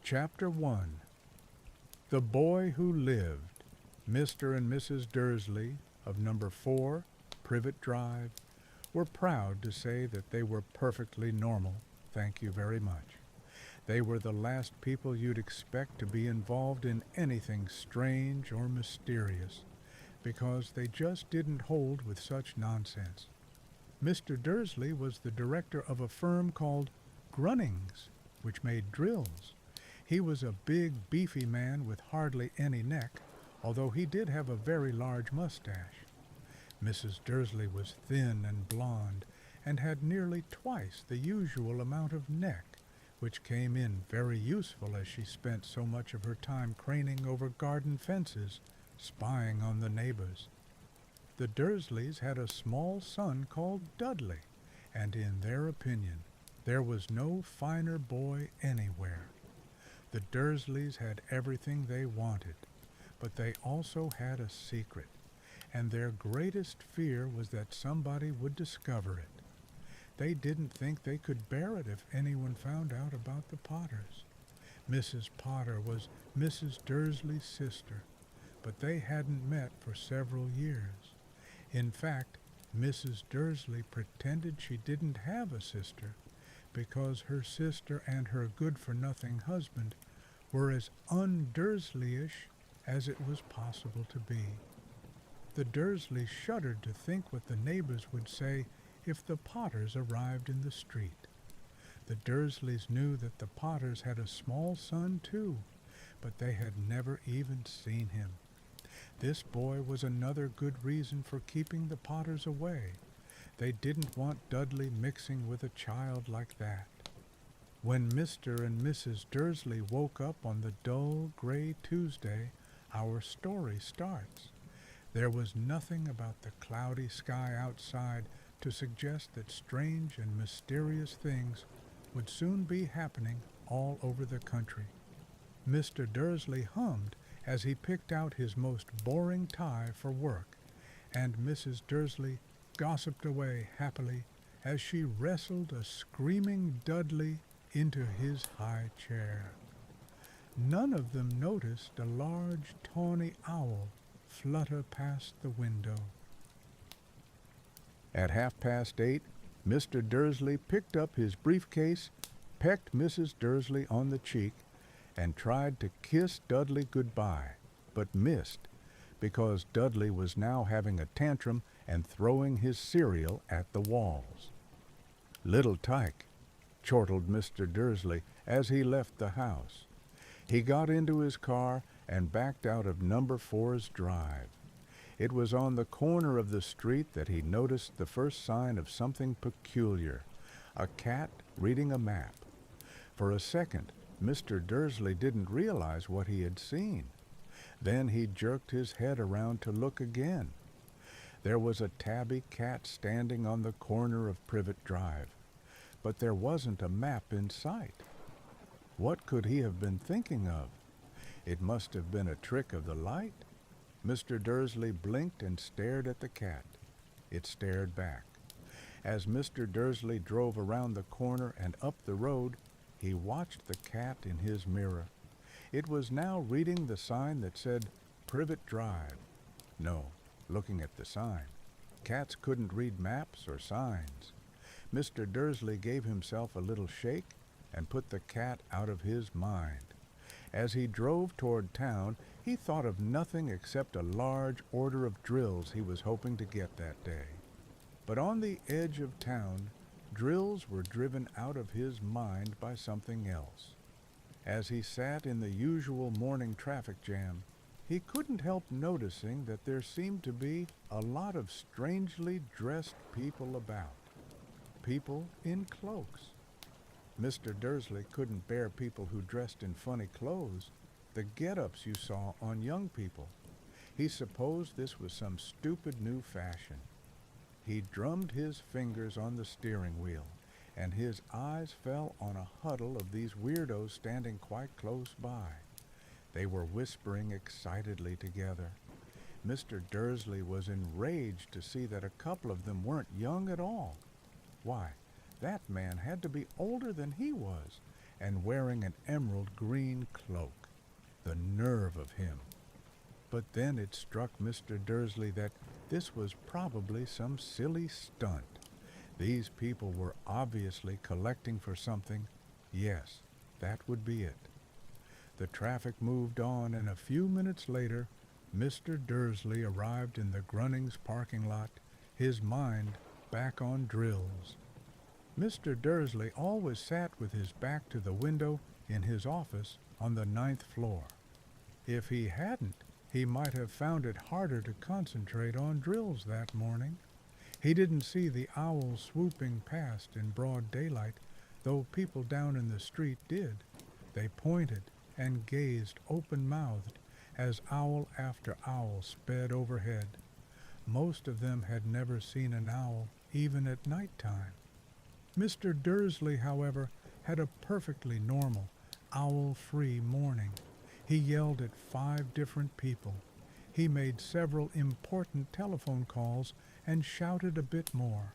Chapter 1. The Boy Who Lived. Mr. and Mrs. Dursley of number 4, Privet Drive, were proud to say that they were perfectly normal, thank you very much. They were the last people you'd expect to be involved in anything strange or mysterious, because they just didn't hold with such nonsense. Mr. Dursley was the director of a firm called Grunnings, which made drills. He was a big, beefy man with hardly any neck, although he did have a very large mustache. Mrs. Dursley was thin and blonde, and had nearly twice the usual amount of neck, which came in very useful as she spent so much of her time craning over garden fences, spying on the neighbors. The Dursleys had a small son called Dudley, and in their opinion, there was no finer boy anywhere. The Dursleys had everything they wanted, but they also had a secret, and their greatest fear was that somebody would discover it. They didn't think they could bear it if anyone found out about the Potters. Mrs. Potter was Mrs. Dursley's sister, but they hadn't met for several years. In fact, Mrs. Dursley pretended she didn't have a sister, because her sister and her good-for-nothing husband were as un-Dursleyish as it was possible to be. The Dursleys shuddered to think what the neighbors would say if the Potters arrived in the street. The Dursleys knew that the Potters had a small son too, but they had never even seen him. This boy was another good reason for keeping the Potters away. They didn't want Dudley mixing with a child like that. When Mr. and Mrs. Dursley woke up on the dull, gray Tuesday, our story starts. There was nothing about the cloudy sky outside to suggest that strange and mysterious things would soon be happening all over the country. Mr. Dursley hummed as he picked out his most boring tie for work, and Mrs. Dursley gossiped away happily as she wrestled a screaming Dudley into his high chair. None of them noticed a large tawny owl flutter past the window. At 8:30, Mr. Dursley picked up his briefcase, pecked Mrs. Dursley on the cheek, and tried to kiss Dudley goodbye, but missed, because Dudley was now having a tantrum and throwing his cereal at the walls. "Little tyke," chortled Mr. Dursley as he left the house. He got into his car and backed out of number 4's drive. It was on the corner of the street that he noticed the first sign of something peculiar, a cat reading a map. For a second, Mr. Dursley didn't realize what he had seen. Then he jerked his head around to look again. There was a tabby cat standing on the corner of Privet Drive, but there wasn't a map in sight. What could he have been thinking of? It must have been a trick of the light. Mr. Dursley blinked and stared at the cat. It stared back. As Mr. Dursley drove around the corner and up the road, he watched the cat in his mirror. It was now reading the sign that said Privet Drive. No, looking at the sign. Cats couldn't read maps or signs. Mr. Dursley gave himself a little shake and put the cat out of his mind. As he drove toward town, he thought of nothing except a large order of drills he was hoping to get that day. But on the edge of town, drills were driven out of his mind by something else. As he sat in the usual morning traffic jam, he couldn't help noticing that there seemed to be a lot of strangely dressed people about. People in cloaks. Mr. Dursley couldn't bear people who dressed in funny clothes, the get-ups you saw on young people. He supposed this was some stupid new fashion. He drummed his fingers on the steering wheel, and his eyes fell on a huddle of these weirdos standing quite close by. They were whispering excitedly together. Mr. Dursley was enraged to see that a couple of them weren't young at all. Why, that man had to be older than he was, and wearing an emerald green cloak. The nerve of him! But then it struck Mr. Dursley that this was probably some silly stunt. These people were obviously collecting for something. Yes, that would be it. The traffic moved on, and a few minutes later, Mr. Dursley arrived in the Grunnings parking lot, his mind back on drills. Mr. Dursley always sat with his back to the window in his office on the 9th floor. If he hadn't, he might have found it harder to concentrate on drills that morning. He didn't see the owl swooping past in broad daylight, though people down in the street did. They pointed and gazed open-mouthed as owl after owl sped overhead. Most of them had never seen an owl, even at night time. Mr. Dursley, however, had a perfectly normal, owl-free morning. He yelled at 5 different people. He made several important telephone calls and shouted a bit more.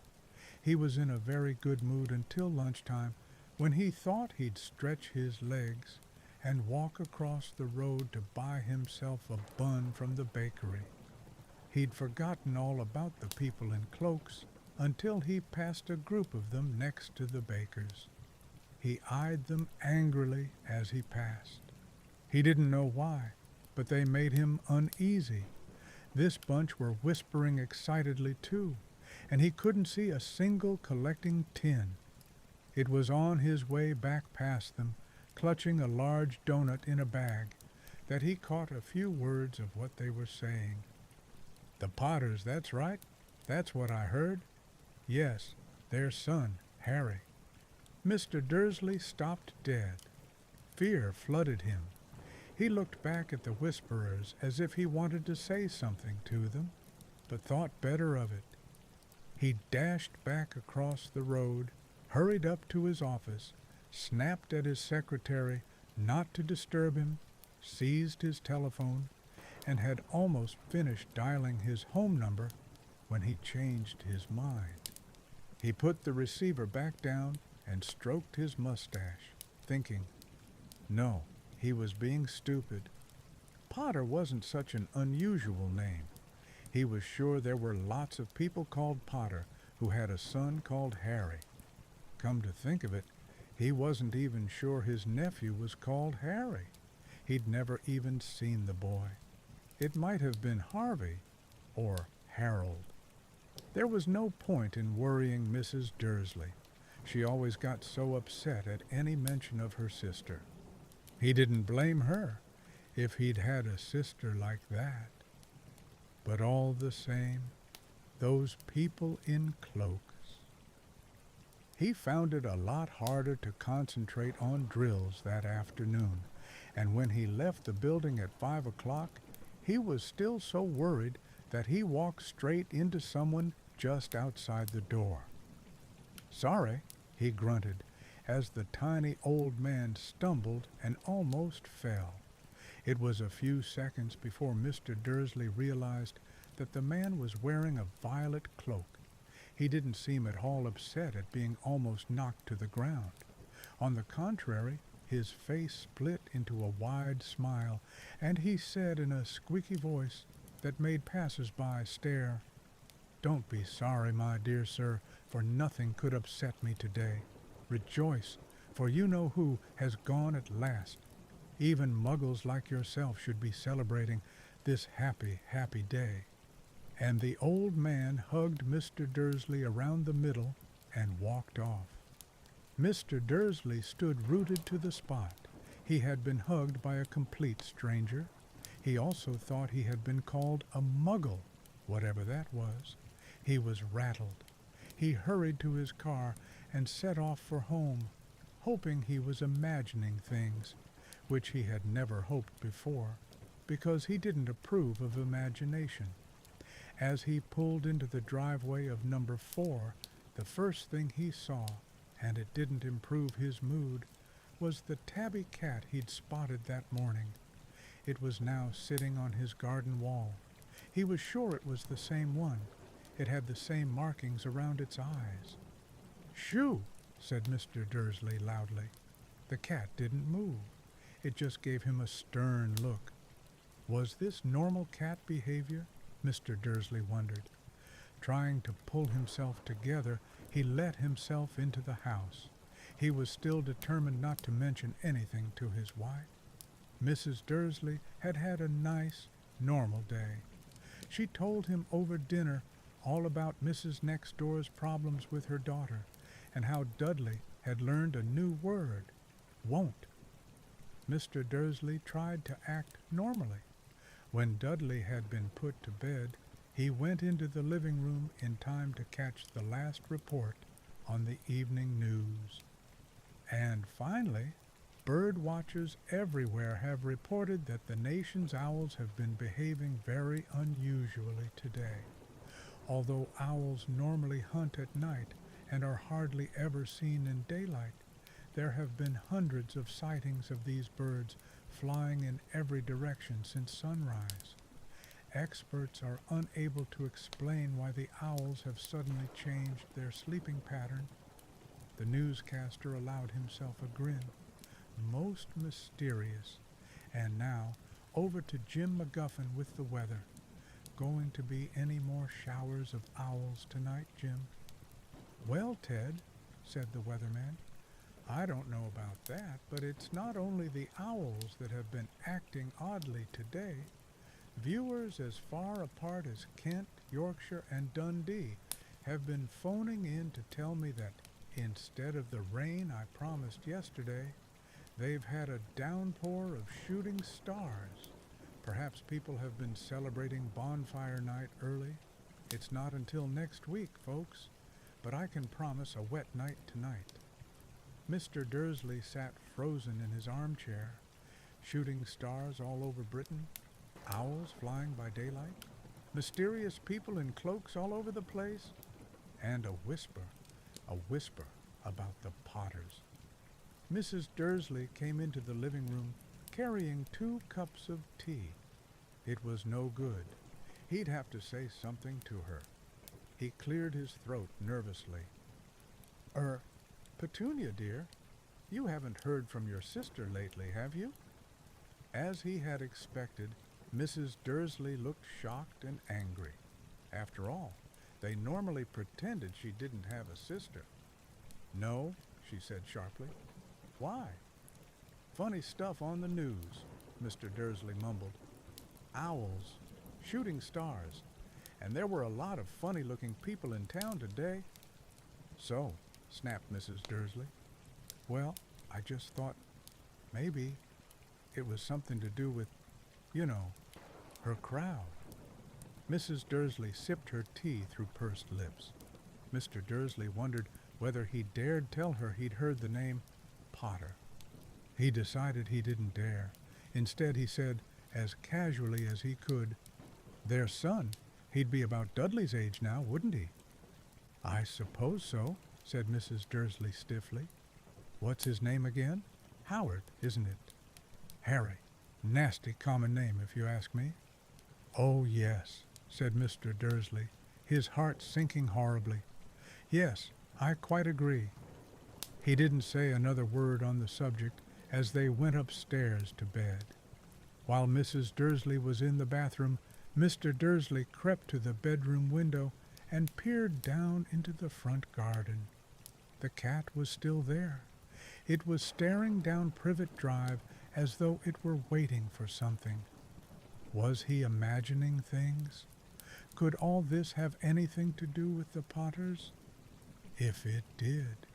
He was in a very good mood until lunchtime, when he thought he'd stretch his legs and walk across the road to buy himself a bun from the bakery. He'd forgotten all about the people in cloaks until he passed a group of them next to the baker's. He eyed them angrily as he passed. He didn't know why, but they made him uneasy. This bunch were whispering excitedly too, and he couldn't see a single collecting tin. It was on his way back past them, clutching a large doughnut in a bag, that he caught a few words of what they were saying. "The Potters, that's right. That's what I heard. Yes, their son, Harry." Mr. Dursley stopped dead. Fear flooded him. He looked back at the whisperers as if he wanted to say something to them, but thought better of it. He dashed back across the road, hurried up to his office, snapped at his secretary not to disturb him, seized his telephone, and had almost finished dialing his home number when he changed his mind. He put the receiver back down and stroked his mustache, thinking, no, he was being stupid. Potter wasn't such an unusual name. He was sure there were lots of people called Potter who had a son called Harry. Come to think of it, he wasn't even sure his nephew was called Harry. He'd never even seen the boy. It might have been Harvey or Harold. There was no point in worrying Mrs. Dursley. She always got so upset at any mention of her sister. He didn't blame her if he'd had a sister like that. But all the same, those people in cloaks. He found it a lot harder to concentrate on drills that afternoon, and when he left the building at 5 o'clock, he was still so worried that he walked straight into someone just outside the door. "Sorry," he grunted, as the tiny old man stumbled and almost fell. It was a few seconds before Mr. Dursley realized that the man was wearing a violet cloak. He didn't seem at all upset at being almost knocked to the ground. On the contrary, his face split into a wide smile, and he said in a squeaky voice that made passers-by stare, "Don't be sorry, my dear sir, for nothing could upset me today. Rejoice, for you know who has gone at last. Even muggles like yourself should be celebrating this happy, happy day." And the old man hugged Mr. Dursley around the middle and walked off. Mr. Dursley stood rooted to the spot. He had been hugged by a complete stranger. He also thought he had been called a muggle, whatever that was. He was rattled. He hurried to his car and set off for home, hoping he was imagining things, which he had never hoped before, because he didn't approve of imagination. As he pulled into the driveway of number 4, the first thing he saw, and it didn't improve his mood, was the tabby cat he'd spotted that morning. It was now sitting on his garden wall. He was sure it was the same one. It had the same markings around its eyes. "Shoo!" said Mr. Dursley loudly. The cat didn't move. It just gave him a stern look. Was this normal cat behavior? Mr. Dursley wondered. Trying to pull himself together, he let himself into the house. He was still determined not to mention anything to his wife. Mrs. Dursley had had a nice, normal day. She told him over dinner all about Mrs. Next Door's problems with her daughter, and how Dudley had learned a new word, won't. Mr. Dursley tried to act normally. When Dudley had been put to bed, he went into the living room in time to catch the last report on the evening news. And finally, bird watchers everywhere have reported that the nation's owls have been behaving very unusually today. Although owls normally hunt at night and are hardly ever seen in daylight, there have been hundreds of sightings of these birds flying in every direction since sunrise. Experts are unable to explain why the owls have suddenly changed their sleeping pattern. The newscaster allowed himself a grin. Most mysterious. And now, over to Jim McGuffin with the weather. Going to be any more showers of owls tonight, Jim? Well, Ted, said the weatherman, I don't know about that, but it's not only the owls that have been acting oddly today. Viewers as far apart as Kent, Yorkshire, and Dundee have been phoning in to tell me that instead of the rain I promised yesterday, they've had a downpour of shooting stars. Perhaps people have been celebrating bonfire night early. It's not until next week, folks, but I can promise a wet night tonight. Mr. Dursley sat frozen in his armchair. Shooting stars all over Britain, owls flying by daylight, mysterious people in cloaks all over the place, and a whisper about the Potters. Mrs. Dursley came into the living room carrying 2 cups of tea. It was no good. He'd have to say something to her. He cleared his throat nervously. Petunia, dear, you haven't heard from your sister lately, have you? As he had expected, Mrs. Dursley looked shocked and angry. After all, they normally pretended she didn't have a sister. No, she said sharply. Why? Funny stuff on the news, Mr. Dursley mumbled. Owls, shooting stars, and there were a lot of funny-looking people in town today. So, snapped Mrs. Dursley. Well, I just thought maybe it was something to do with, her crowd. Mrs. Dursley sipped her tea through pursed lips. Mr. Dursley wondered whether he dared tell her he'd heard the name Potter. He decided he didn't dare. Instead, he said, as casually as he could, their son. He'd be about Dudley's age now, wouldn't he? I suppose so, said Mrs. Dursley stiffly. What's his name again? Howard, isn't it? Harry. Nasty common name, if you ask me. Oh, yes, said Mr. Dursley, his heart sinking horribly. Yes, I quite agree. He didn't say another word on the subject as they went upstairs to bed. While Mrs. Dursley was in the bathroom, Mr. Dursley crept to the bedroom window and peered down into the front garden. The cat was still there. It was staring down Privet Drive as though it were waiting for something. Was he imagining things? Could all this have anything to do with the Potters? If it did,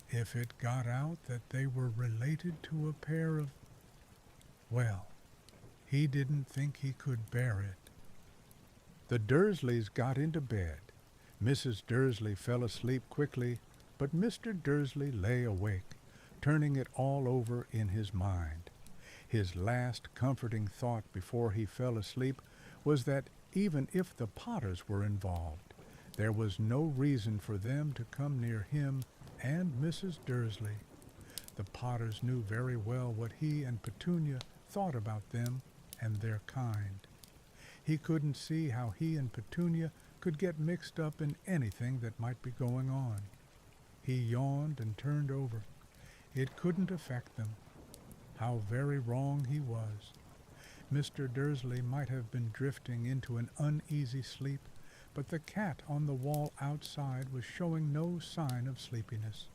if it got out that they were related to a pair of... Well, he didn't think he could bear it. The Dursleys got into bed. Mrs. Dursley fell asleep quickly, but Mr. Dursley lay awake, turning it all over in his mind. His last comforting thought before he fell asleep was that even if the Potters were involved, there was no reason for them to come near him and Mrs. Dursley. The Potters knew very well what he and Petunia thought about them and their kind. He couldn't see how he and Petunia could get mixed up in anything that might be going on. He yawned and turned over. It couldn't affect them. How very wrong he was. Mr. Dursley might have been drifting into an uneasy sleep, but the cat on the wall outside was showing no sign of sleepiness.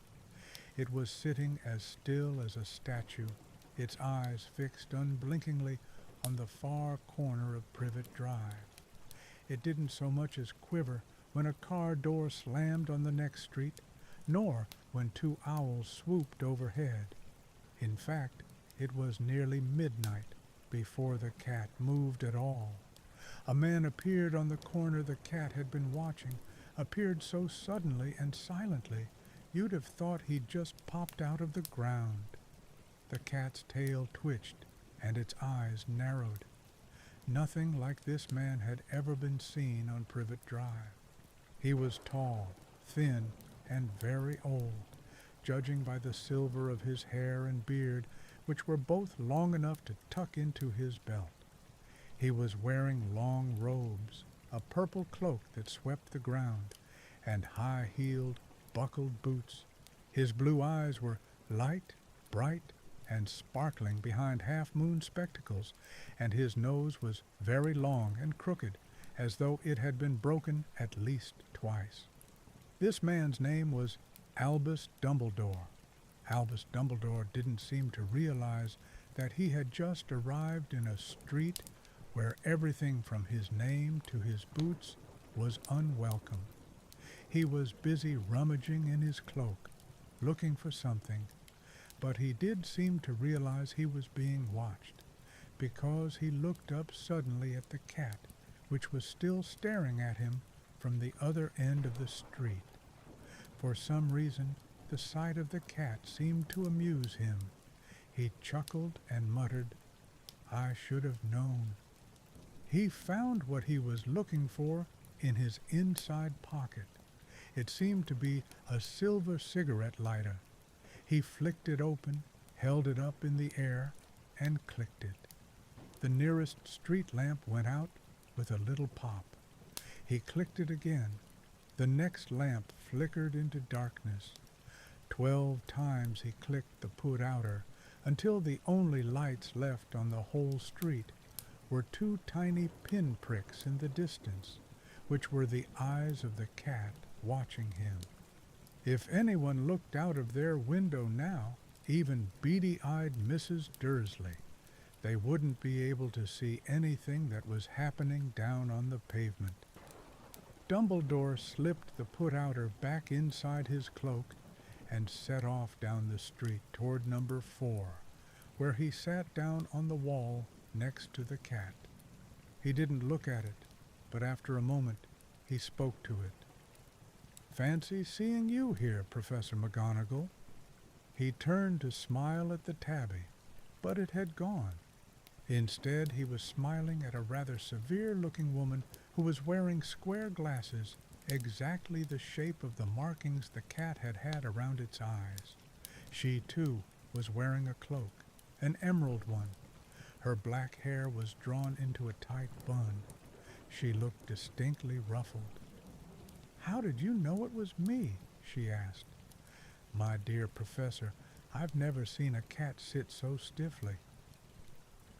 It was sitting as still as a statue, its eyes fixed unblinkingly on the far corner of Privet Drive. It didn't so much as quiver when a car door slammed on the next street, nor when two owls swooped overhead. In fact, it was nearly midnight before the cat moved at all. A man appeared on the corner the cat had been watching, appeared so suddenly and silently you'd have thought he'd just popped out of the ground. The cat's tail twitched and its eyes narrowed. Nothing like this man had ever been seen on Privet Drive. He was tall, thin, and very old, judging by the silver of his hair and beard, which were both long enough to tuck into his belt. He was wearing long robes, a purple cloak that swept the ground, and high-heeled, buckled boots. His blue eyes were light, bright, and sparkling behind half-moon spectacles, and his nose was very long and crooked, as though it had been broken at least twice. This man's name was Albus Dumbledore. Albus Dumbledore didn't seem to realize that he had just arrived in a street where everything from his name to his boots was unwelcome. He was busy rummaging in his cloak, looking for something, but he did seem to realize he was being watched, because he looked up suddenly at the cat, which was still staring at him from the other end of the street. For some reason, the sight of the cat seemed to amuse him. He chuckled and muttered, "I should have known." He found what he was looking for in his inside pocket. It seemed to be a silver cigarette lighter. He flicked it open, held it up in the air, and clicked it. The nearest street lamp went out with a little pop. He clicked it again. The next lamp flickered into darkness. 12 times he clicked the put-outer, until the only lights left on the whole street were 2 tiny pin-pricks in the distance, which were the eyes of the cat watching him. If anyone looked out of their window now, even beady-eyed Mrs. Dursley, they wouldn't be able to see anything that was happening down on the pavement. Dumbledore slipped the put-outer back inside his cloak and set off down the street toward number 4, where he sat down on the wall next to the cat. He didn't look at it, but after a moment he spoke to it. "Fancy seeing you here, Professor McGonagall." He turned to smile at the tabby, but it had gone. Instead, he was smiling at a rather severe-looking woman who was wearing square glasses, exactly the shape of the markings the cat had had around its eyes. She, too, was wearing a cloak, an emerald one. Her black hair was drawn into a tight bun. She looked distinctly ruffled. "How did you know it was me?" she asked. "My dear Professor, I've never seen a cat sit so stiffly."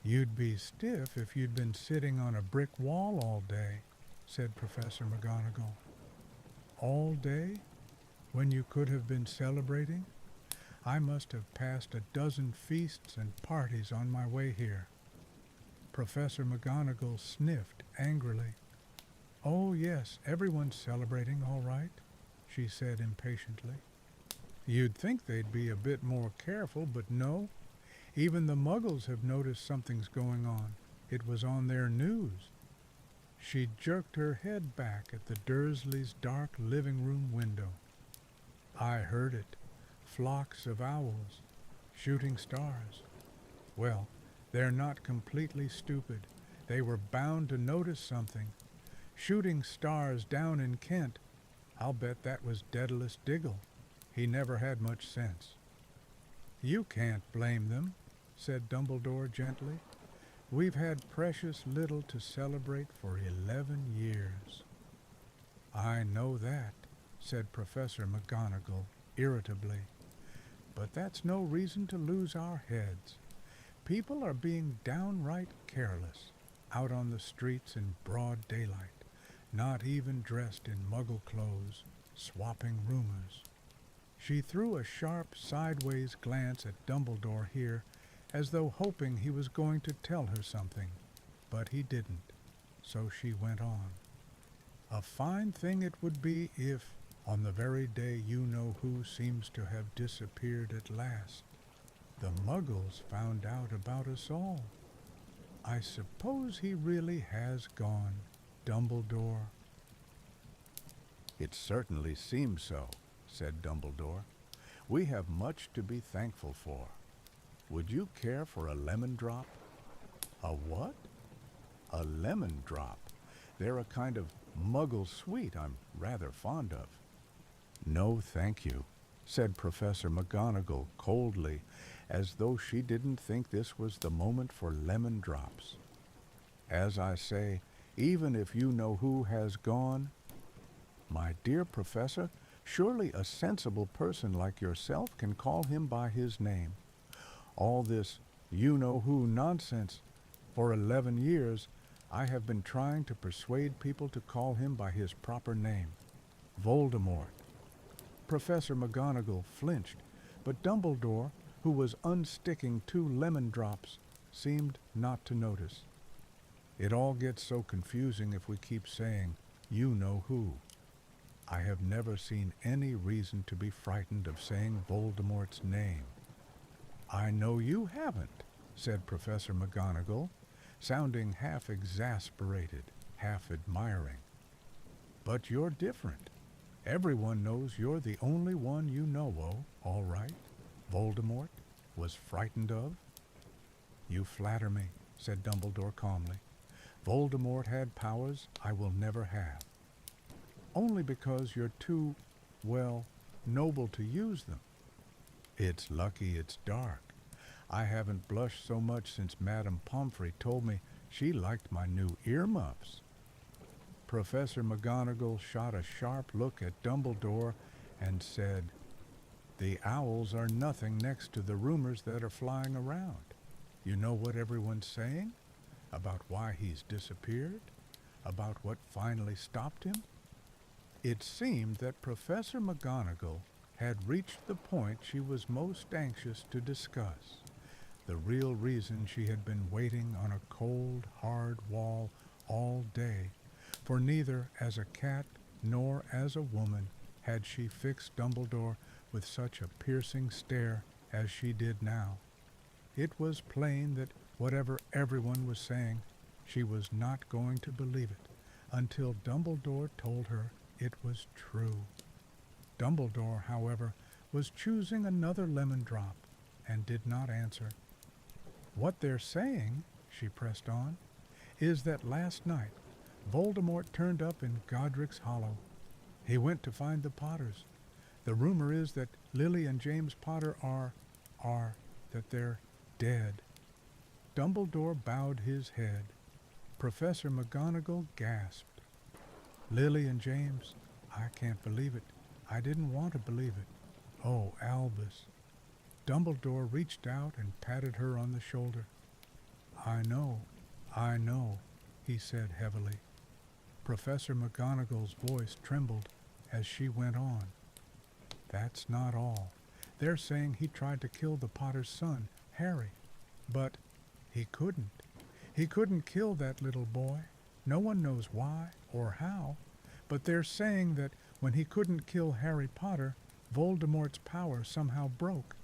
"You'd be stiff if you'd been sitting on a brick wall all day," said Professor McGonagall. "All day? When you could have been celebrating? I must have passed a dozen feasts and parties on my way here." Professor McGonagall sniffed angrily. "Oh, yes, everyone's celebrating, all right," she said impatiently. "You'd think they'd be a bit more careful, but no. Even the Muggles have noticed something's going on. It was on their news." She jerked her head back at the Dursleys' dark living-room window. "I heard it. Flocks of owls. Shooting stars. Well, they're not completely stupid. They were bound to notice something. Shooting stars down in Kent. I'll bet that was Daedalus Diggle. He never had much sense." "You can't blame them," said Dumbledore gently. "We've had precious little to celebrate for 11 years. "I know that," said Professor McGonagall irritably. But that's no reason to lose our heads. People are being downright careless, out on the streets in broad daylight, not even dressed in muggle clothes, swapping rumors. She threw a sharp sideways glance at Dumbledore here, as though hoping he was going to tell her something, but he didn't, so she went on. A fine thing it would be if, on the very day you-know-who seems to have disappeared at last, the Muggles found out about us all. I suppose he really has gone, Dumbledore. It certainly seems so, said Dumbledore. We have much to be thankful for. Would you care for a lemon drop? A what? A lemon drop. They're a kind of muggle sweet I'm rather fond of. No, thank you, said Professor McGonagall coldly, as though she didn't think this was the moment for lemon drops. As I say, even if you-know-who has gone, my dear Professor, surely a sensible person like yourself can call him by his name. All this you-know-who nonsense. For 11 years, I have been trying to persuade people to call him by his proper name, Voldemort. Professor McGonagall flinched, but Dumbledore, who was unsticking 2 lemon drops, seemed not to notice. It all gets so confusing if we keep saying, you-know-who. I have never seen any reason to be frightened of saying Voldemort's name. I know you haven't, said Professor McGonagall, sounding half exasperated, half admiring. But you're different. Everyone knows you're the only one you know, all right, Voldemort was frightened of. You flatter me, said Dumbledore calmly. Voldemort had powers I will never have. Only because you're too, well, noble to use them. It's lucky it's dark. I haven't blushed so much since Madame Pomfrey told me she liked my new earmuffs. Professor McGonagall shot a sharp look at Dumbledore and said, The owls are nothing next to the rumors that are flying around. You know what everyone's saying? About why he's disappeared? About what finally stopped him? It seemed that Professor McGonagall had reached the point she was most anxious to discuss, the real reason she had been waiting on a cold, hard wall all day, for neither as a cat nor as a woman had she fixed Dumbledore with such a piercing stare as she did now. It was plain that whatever everyone was saying, she was not going to believe it until Dumbledore told her it was true. Dumbledore, however, was choosing another lemon drop and did not answer. What they're saying, she pressed on, is that last night Voldemort turned up in Godric's Hollow. He went to find the Potters. The rumor is that Lily and James Potter that they're dead. Dumbledore bowed his head. Professor McGonagall gasped. Lily and James, I can't believe it. I didn't want to believe it. Oh, Albus. Dumbledore reached out and patted her on the shoulder. I know, he said heavily. Professor McGonagall's voice trembled as she went on. That's not all. They're saying he tried to kill the Potter's son, Harry. But he couldn't. He couldn't kill that little boy. No one knows why or how, but they're saying that when he couldn't kill Harry Potter, Voldemort's power somehow broke,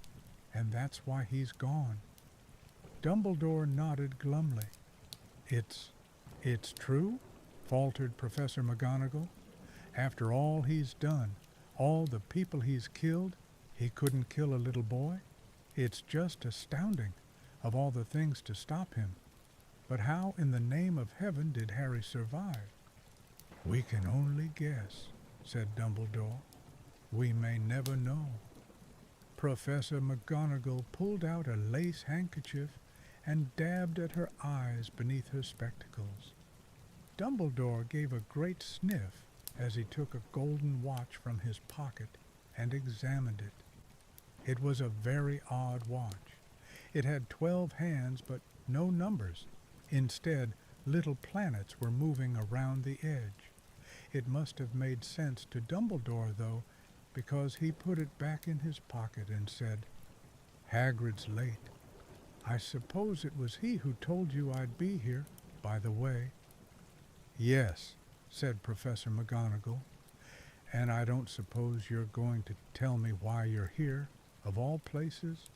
and that's why he's gone. Dumbledore nodded glumly. It's true? Faltered Professor McGonagall. After all he's done, all the people he's killed, he couldn't kill a little boy? It's just astounding, of all the things to stop him. But how in the name of heaven did Harry survive? We can only guess, said Dumbledore. We may never know. Professor McGonagall pulled out a lace handkerchief and dabbed at her eyes beneath her spectacles. Dumbledore gave a great sniff as he took a golden watch from his pocket and examined it. It was a very odd watch. It had 12 hands, but no numbers. Instead, little planets were moving around the edge. It must have made sense to Dumbledore, though, because he put it back in his pocket and said, "Hagrid's late. I suppose it was he who told you I'd be here, by the way." "Yes," said Professor McGonagall, "and I don't suppose you're going to tell me why you're here, of all places?"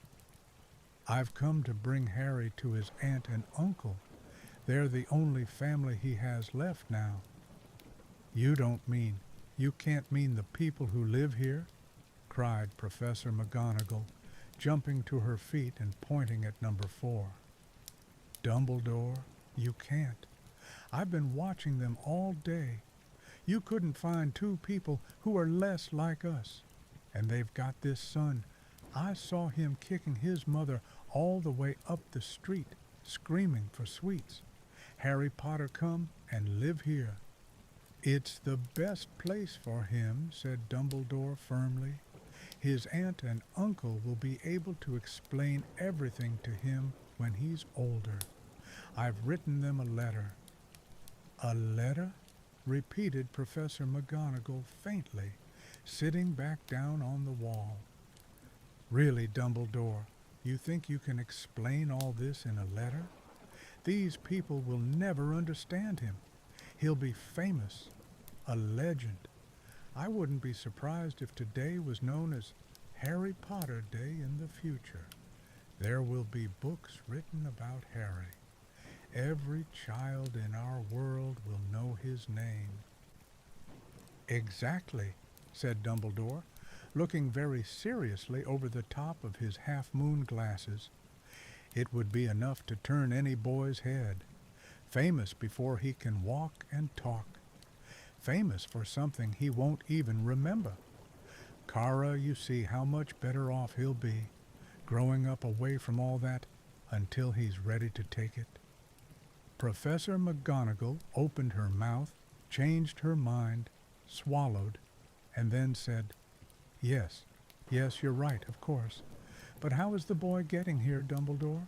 "I've come to bring Harry to his aunt and uncle. They're the only family he has left now." "You can't mean the people who live here?" cried Professor McGonagall, jumping to her feet and pointing at number 4. "Dumbledore, you can't. I've been watching them all day. You couldn't find 2 people who are less like us. And they've got this son. I saw him kicking his mother all the way up the street, screaming for sweets. Harry Potter come and live here." "It's the best place for him," said Dumbledore firmly. "His aunt and uncle will be able to explain everything to him when he's older. I've written them a letter." "A letter?" repeated Professor McGonagall faintly, sitting back down on the wall. "Really, Dumbledore, you think you can explain all this in a letter? These people will never understand him. He'll be famous, a legend. I wouldn't be surprised if today was known as Harry Potter Day in the future. There will be books written about Harry. Every child in our world will know his name." "Exactly," said Dumbledore, looking very seriously over the top of his half-moon glasses. "It would be enough to turn any boy's head. Famous before he can walk and talk. Famous for something he won't even remember. Kara, you see how much better off he'll be, growing up away from all that until he's ready to take it." Professor McGonagall opened her mouth, changed her mind, swallowed, and then said, Yes, you're right, of course. But how is the boy getting here, Dumbledore?"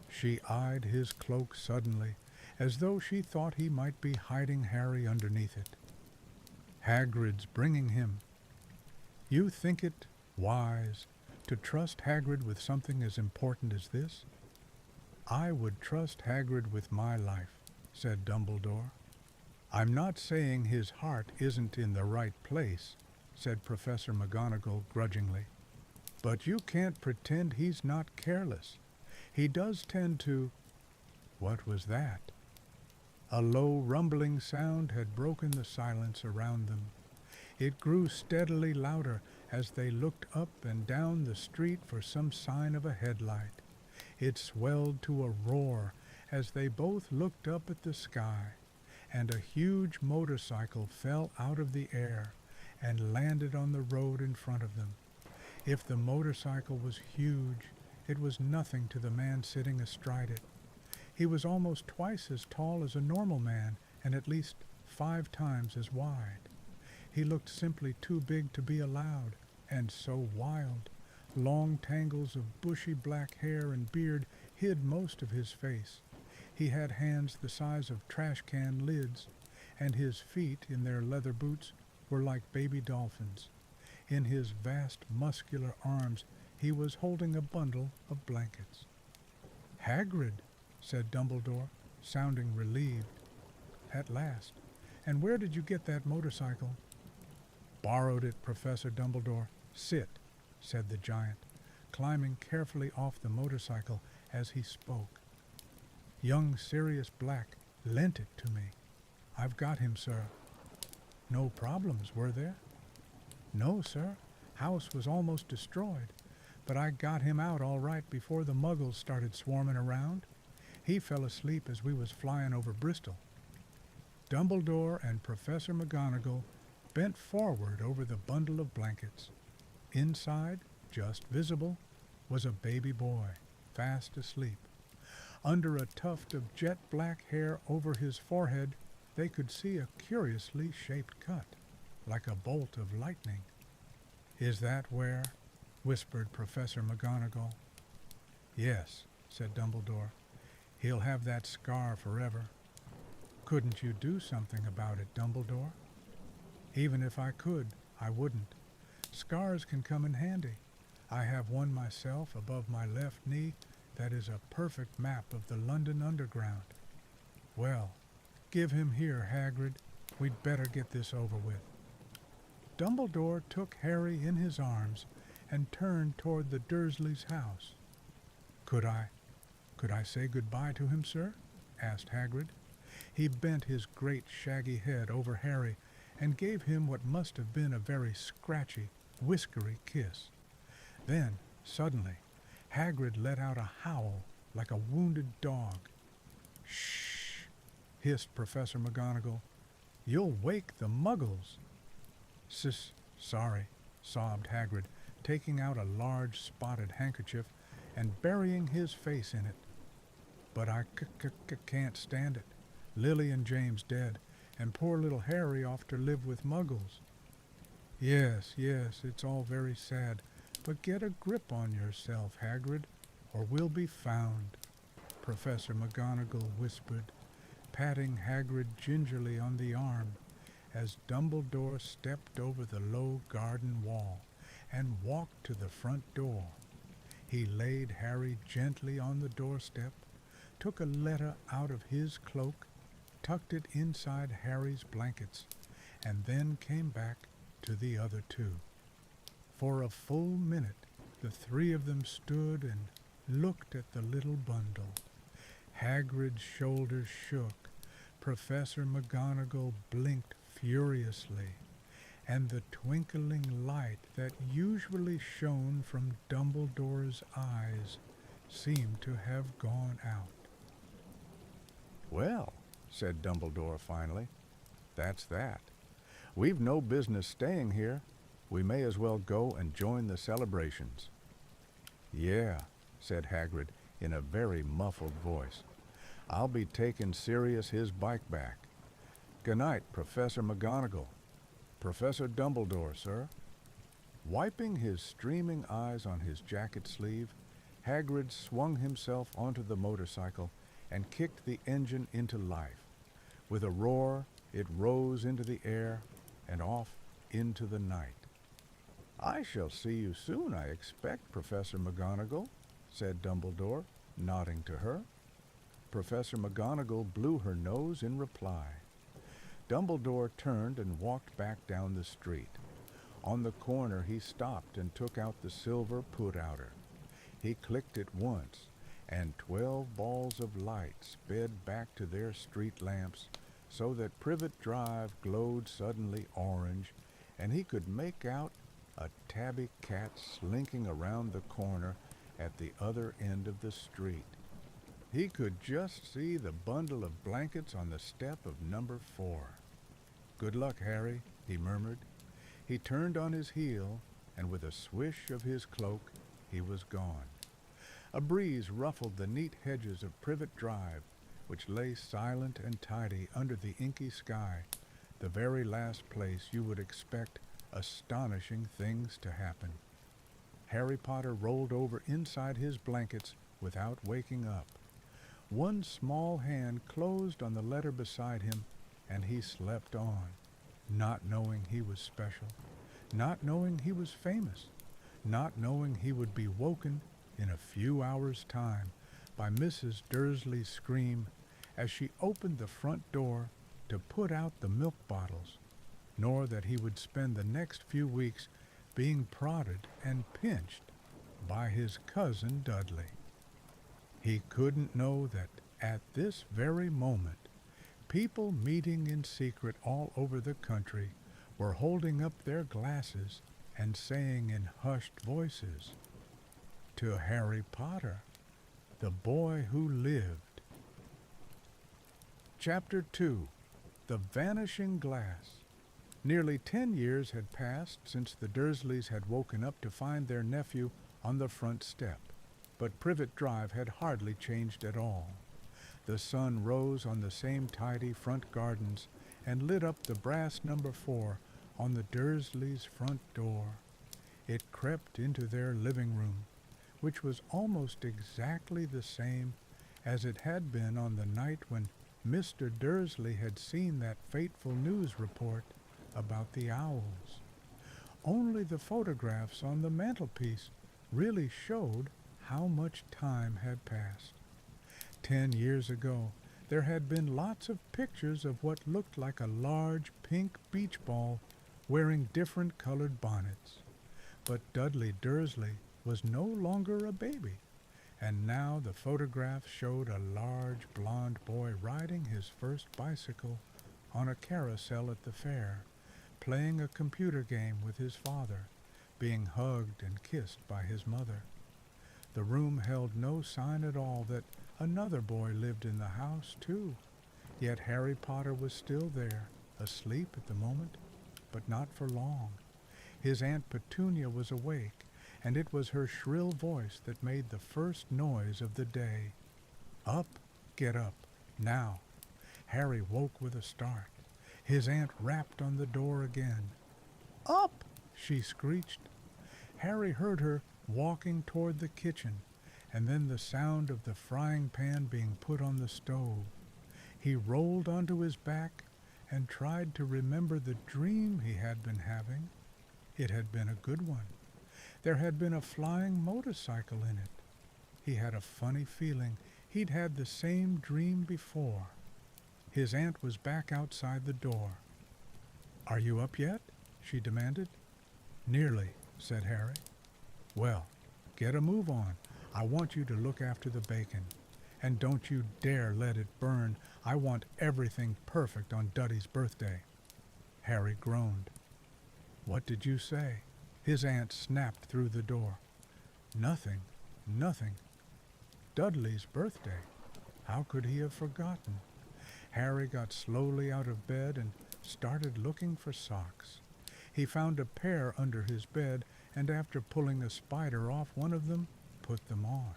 She eyed his cloak suddenly, as though she thought he might be hiding Harry underneath it. "Hagrid's bringing him. You think it wise to trust Hagrid with something as important as this?" "I would trust Hagrid with my life," said Dumbledore. "I'm not saying his heart isn't in the right place," said Professor McGonagall grudgingly. "But you can't pretend he's not careless. He does tend to—" What was that? A low rumbling sound had broken the silence around them. It grew steadily louder as they looked up and down the street for some sign of a headlight. It swelled to a roar as they both looked up at the sky, and a huge motorcycle fell out of the air and landed on the road in front of them. If the motorcycle was huge, it was nothing to the man sitting astride it. He was almost twice as tall as a normal man and at least 5 times as wide. He looked simply too big to be allowed, and so wild. Long tangles of bushy black hair and beard hid most of his face. He had hands the size of trash can lids, and his feet, in their leather boots, were like baby dolphins. In his vast muscular arms he was holding a bundle of blankets. "Hagrid," said Dumbledore, sounding relieved. "At last. And where did you get that motorcycle?" "Borrowed it, Professor Dumbledore. Sit," said the giant, climbing carefully off the motorcycle as he spoke. "Young Sirius Black lent it to me. I've got him, sir." "No problems, were there?" "No, sir. House was almost destroyed, but I got him out all right before the muggles started swarming around. He fell asleep as we was flying over Bristol." Dumbledore and Professor McGonagall bent forward over the bundle of blankets. Inside, just visible, was a baby boy, fast asleep. Under a tuft of jet-black hair over his forehead, they could see a curiously shaped cut, like a bolt of lightning. "Is that where whispered Professor McGonagall. Yes, said Dumbledore. He'll have that scar forever. Couldn't you do something about it, Dumbledore? Even if I could, I wouldn't. Scars can come in handy. I have one myself above my left knee that is a perfect map of the London Underground. Well, give him here, Hagrid. We'd better get this over with. Dumbledore took Harry in his arms and turned toward the Dursleys' house. Could I say goodbye to him, sir? Asked Hagrid. He bent his great shaggy head over Harry and gave him what must have been a very scratchy, whiskery kiss. Then, suddenly, Hagrid let out a howl like a wounded dog. Shh! Hissed Professor McGonagall. You'll wake the Muggles. Sorry, sobbed Hagrid, taking out a large spotted handkerchief and burying his face in it. But I can't stand it. Lily and James dead, and poor little Harry off to live with Muggles. Yes, it's all very sad, but get a grip on yourself, Hagrid, or we'll be found, Professor McGonagall whispered, patting Hagrid gingerly on the arm as Dumbledore stepped over the low garden wall and walked to the front door. He laid Harry gently on the doorstep, took a letter out of his cloak, tucked it inside Harry's blankets, and then came back to the other two. For a full minute, the three of them stood and looked at the little bundle. Hagrid's shoulders shook, Professor McGonagall blinked furiously, and the twinkling light that usually shone from Dumbledore's eyes seemed to have gone out. Well, said Dumbledore finally, that's that. We've no business staying here. We may as well go and join the celebrations. Yeah, said Hagrid in a very muffled voice. I'll be taking Sirius his bike back. Good night, Professor McGonagall. Professor Dumbledore, sir. Wiping his streaming eyes on his jacket sleeve, Hagrid swung himself onto the motorcycle and kicked the engine into life. With a roar, it rose into the air and off into the night. I shall see you soon, I expect, Professor McGonagall, said Dumbledore, nodding to her. Professor McGonagall blew her nose in reply. Dumbledore turned and walked back down the street. On the corner he stopped and took out the silver put-outer. He clicked it once, and 12 balls of light sped back to their street lamps so that Privet Drive glowed suddenly orange, and he could make out a tabby cat slinking around the corner at the other end of the street. He could just see the bundle of blankets on the step of number 4. Good luck, Harry, he murmured. He turned on his heel, and with a swish of his cloak, he was gone. A breeze ruffled the neat hedges of Privet Drive, which lay silent and tidy under the inky sky, the very last place you would expect astonishing things to happen. Harry Potter rolled over inside his blankets without waking up. One small hand closed on the letter beside him, and he slept on, not knowing he was special, not knowing he was famous, not knowing he would be woken in a few hours' time by Mrs. Dursley's scream as she opened the front door to put out the milk bottles, nor that he would spend the next few weeks being prodded and pinched by his cousin Dudley. He couldn't know that at this very moment, people meeting in secret all over the country were holding up their glasses and saying in hushed voices, "To Harry Potter, the boy who lived." Chapter 2. The Vanishing Glass. Nearly 10 years had passed since the Dursleys had woken up to find their nephew on the front step, but Privet Drive had hardly changed at all. The sun rose on the same tidy front gardens and lit up the brass number 4 on the Dursleys' front door. It crept into their living room, which was almost exactly the same as it had been on the night when Mr. Dursley had seen that fateful news report about the owls. Only the photographs on the mantelpiece really showed how much time had passed. 10 years ago, there had been lots of pictures of what looked like a large pink beach ball wearing different colored bonnets. But Dudley Dursley was no longer a baby, and now the photograph showed a large blond boy riding his first bicycle on a carousel at the fair, playing a computer game with his father, being hugged and kissed by his mother. The room held no sign at all that another boy lived in the house, too. Yet Harry Potter was still there, asleep at the moment, but not for long. His Aunt Petunia was awake, and it was her shrill voice that made the first noise of the day. Up, get up, now. Harry woke with a start. His aunt rapped on the door again. Up, she screeched. Harry heard her walking toward the kitchen, and then the sound of the frying pan being put on the stove. He rolled onto his back and tried to remember the dream he had been having. It had been a good one. There had been a flying motorcycle in it. He had a funny feeling he'd had the same dream before. His aunt was back outside the door. Are you up yet? She demanded. Nearly, said Harry. Well, get a move on. I want you to look after the bacon. And don't you dare let it burn. I want everything perfect on Duddy's birthday. Harry groaned. What did you say? His aunt snapped through the door. Nothing, nothing. Dudley's birthday. How could he have forgotten? Harry got slowly out of bed and started looking for socks. He found a pair under his bed, and after pulling a spider off one of them, put them on.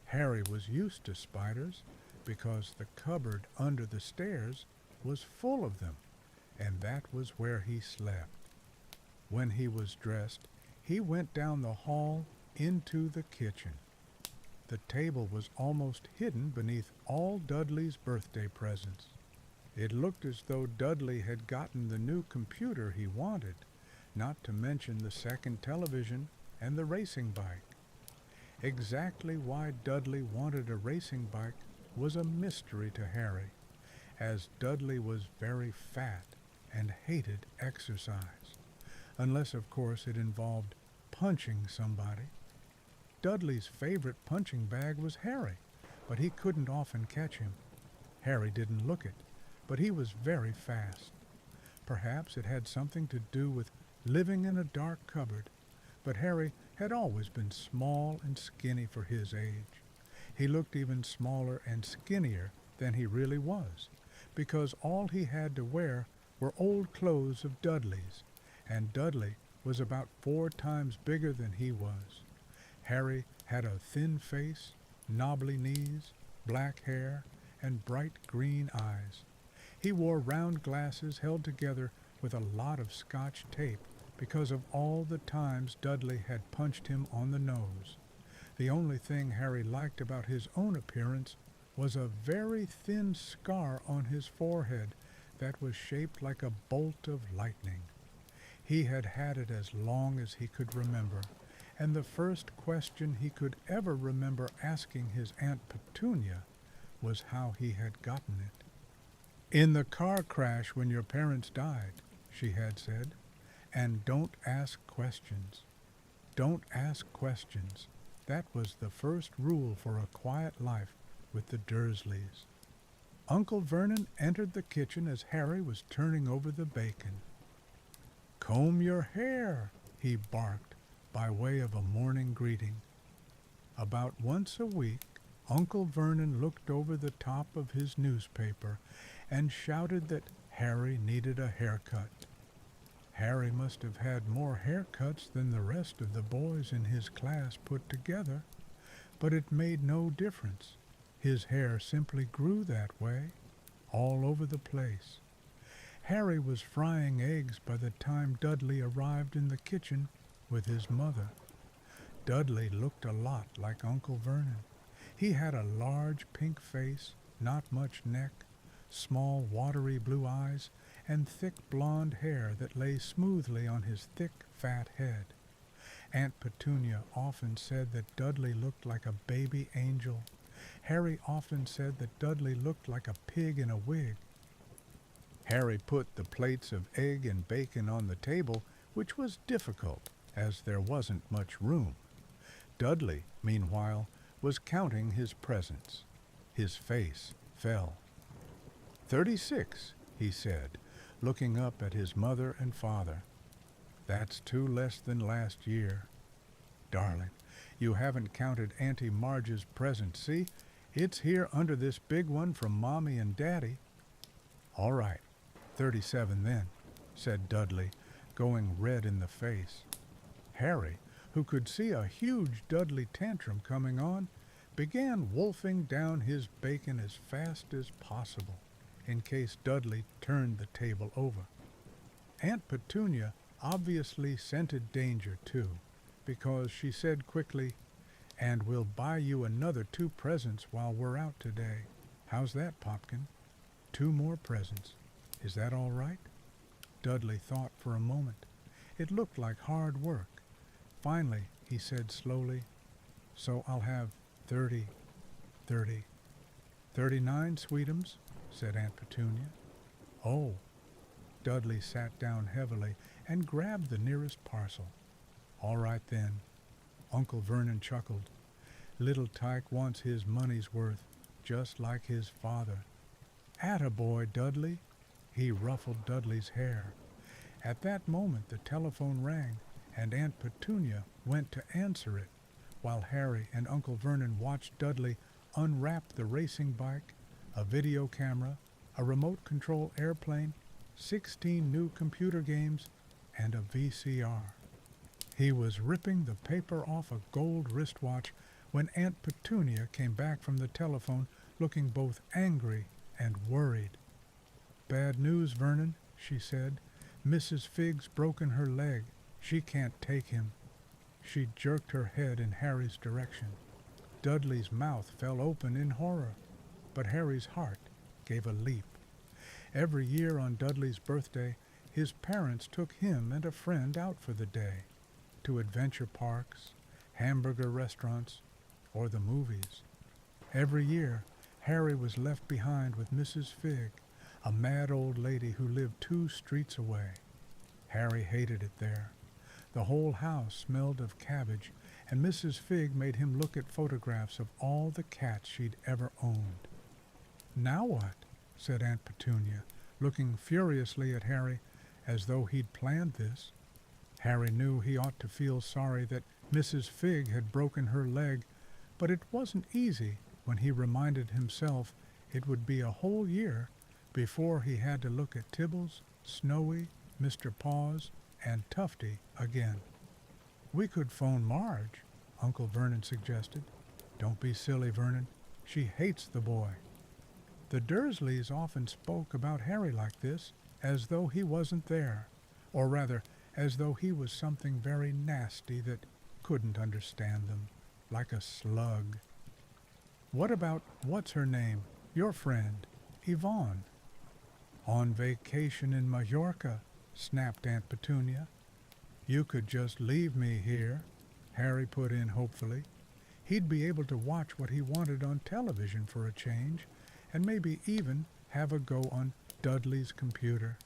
Harry was used to spiders because the cupboard under the stairs was full of them, and that was where he slept. When he was dressed, he went down the hall into the kitchen. The table was almost hidden beneath all Dudley's birthday presents. It looked as though Dudley had gotten the new computer he wanted, not to mention the second television and the racing bike. Exactly why Dudley wanted a racing bike was a mystery to Harry, as Dudley was very fat and hated exercise, unless of course it involved punching somebody. Dudley's favorite punching bag was Harry, but he couldn't often catch him. Harry didn't look it, but he was very fast. Perhaps it had something to do with living in a dark cupboard, but Harry had always been small and skinny for his age. He looked even smaller and skinnier than he really was, because all he had to wear were old clothes of Dudley's, and Dudley was about 4 times bigger than he was. Harry had a thin face, knobbly knees, black hair, and bright green eyes. He wore round glasses held together with a lot of Scotch tape because of all the times Dudley had punched him on the nose. The only thing Harry liked about his own appearance was a very thin scar on his forehead that was shaped like a bolt of lightning. He had had it as long as he could remember, and the first question he could ever remember asking his Aunt Petunia was how he had gotten it. In the car crash when your parents died, she had said, and don't ask questions. Don't ask questions. That was the first rule for a quiet life with the Dursleys. Uncle Vernon entered the kitchen as Harry was turning over the bacon. Comb your hair, he barked by way of a morning greeting. About once a week, Uncle Vernon looked over the top of his newspaper and shouted that Harry needed a haircut. Harry must have had more haircuts than the rest of the boys in his class put together, but it made no difference. His hair simply grew that way, all over the place. Harry was frying eggs by the time Dudley arrived in the kitchen with his mother. Dudley looked a lot like Uncle Vernon. He had a large pink face, not much neck, small watery blue eyes, and thick blonde hair that lay smoothly on his thick, fat head. Aunt Petunia often said that Dudley looked like a baby angel. Harry often said that Dudley looked like a pig in a wig. Harry put the plates of egg and bacon on the table, which was difficult, as there wasn't much room. Dudley, meanwhile, was counting his presents. His face fell. 36, he said, looking up at his mother and father. That's 2 less than last year. Darling, you haven't counted Auntie Marge's present, see? It's here under this big one from Mommy and Daddy. All right, 37 then, said Dudley, going red in the face. Harry, who could see a huge Dudley tantrum coming on, began wolfing down his bacon as fast as possible, in case Dudley turned the table over. Aunt Petunia obviously scented danger, too, because she said quickly, "And we'll buy you another 2 presents while we're out today. How's that, Popkin? 2 more presents. Is that all right?" Dudley thought for a moment. It looked like hard work. Finally, he said slowly, "So I'll have 30, 39 sweetums," said Aunt Petunia. "Oh." Dudley sat down heavily and grabbed the nearest parcel. "All right then." Uncle Vernon chuckled. "Little Tyke wants his money's worth, just like his father." "Attaboy, Dudley." He ruffled Dudley's hair. At that moment the telephone rang, and Aunt Petunia went to answer it, while Harry and Uncle Vernon watched Dudley unwrap the racing bike, a video camera, a remote-control airplane, 16 new computer games, and a VCR. He was ripping the paper off a gold wristwatch when Aunt Petunia came back from the telephone looking both angry and worried. "Bad news, Vernon," she said. "Mrs. Figg's broken her leg. She can't take him." She jerked her head in Harry's direction. Dudley's mouth fell open in horror, but Harry's heart gave a leap. Every year on Dudley's birthday, his parents took him and a friend out for the day, to adventure parks, hamburger restaurants, or the movies. Every year, Harry was left behind with Mrs. Figg, a mad old lady who lived 2 streets away. Harry hated it there. The whole house smelled of cabbage, and Mrs. Figg made him look at photographs of all the cats she'd ever owned. "Now what?" said Aunt Petunia, looking furiously at Harry as though he'd planned this. Harry knew he ought to feel sorry that Mrs. Figg had broken her leg, but it wasn't easy when he reminded himself it would be a whole year before he had to look at Tibbles, Snowy, Mr. Paws, and Tufty again. "We could phone Marge," Uncle Vernon suggested. "Don't be silly, Vernon. She hates the boy." The Dursleys often spoke about Harry like this, as though he wasn't there, or rather, as though he was something very nasty that couldn't understand them, like a slug. "What about what's-her-name, your friend, Yvonne?" "On vacation in Majorca," snapped Aunt Petunia. "You could just leave me here," Harry put in hopefully. He'd be able to watch what he wanted on television for a change, and maybe even have a go on Dudley's computer.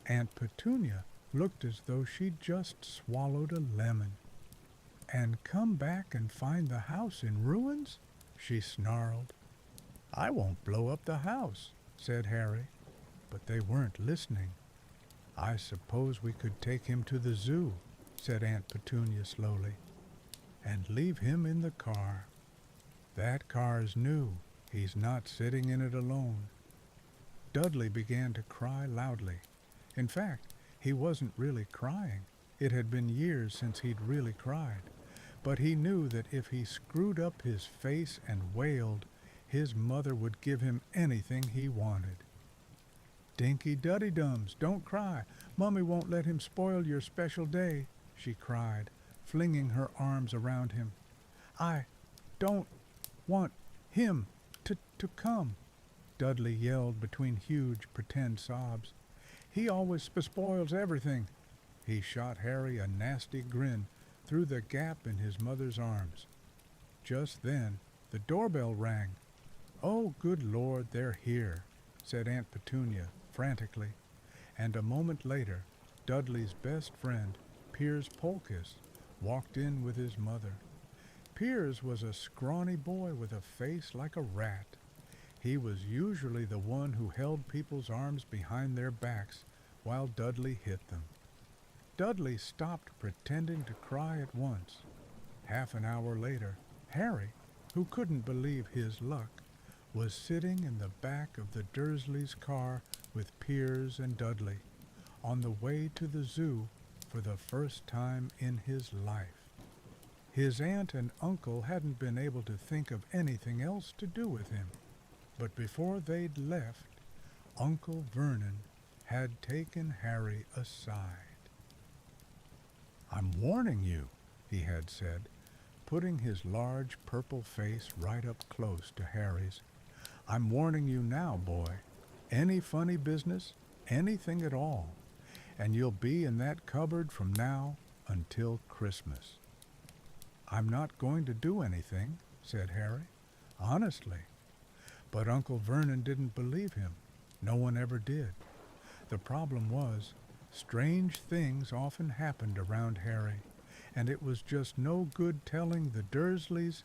Aunt Petunia looked as though she'd just swallowed a lemon. "And come back and find the house in ruins?" she snarled. "I won't blow up the house," said Harry, but they weren't listening. "I suppose we could take him to the zoo," said Aunt Petunia slowly, "and leave him in the car. That car's new. He's not sitting in it alone." Dudley began to cry loudly. In fact, he wasn't really crying. It had been years since he'd really cried. But he knew that if he screwed up his face and wailed, his mother would give him anything he wanted. "Dinky Duddy Dums, don't cry. Mummy won't let him spoil your special day," she cried, flinging her arms around him. "I don't want him to come," Dudley yelled between huge pretend sobs. "He always spoils everything." He shot Harry a nasty grin through the gap in his mother's arms. Just then, the doorbell rang. "Oh, good Lord, they're here," said Aunt Petunia frantically, and a moment later, Dudley's best friend, Piers Polkiss, walked in with his mother. Piers was a scrawny boy with a face like a rat. He was usually the one who held people's arms behind their backs while Dudley hit them. Dudley stopped pretending to cry at once. Half an hour later, Harry, who couldn't believe his luck, was sitting in the back of the Dursleys' car with Piers and Dudley, on the way to the zoo for the first time in his life. His aunt and uncle hadn't been able to think of anything else to do with him, but before they'd left, Uncle Vernon had taken Harry aside. "I'm warning you," he had said, putting his large purple face right up close to Harry's. "I'm warning you now, boy. Any funny business, anything at all, and you'll be in that cupboard from now until Christmas." "I'm not going to do anything," said Harry, "honestly." But Uncle Vernon didn't believe him. No one ever did. The problem was, strange things often happened around Harry, and it was just no good telling the Dursleys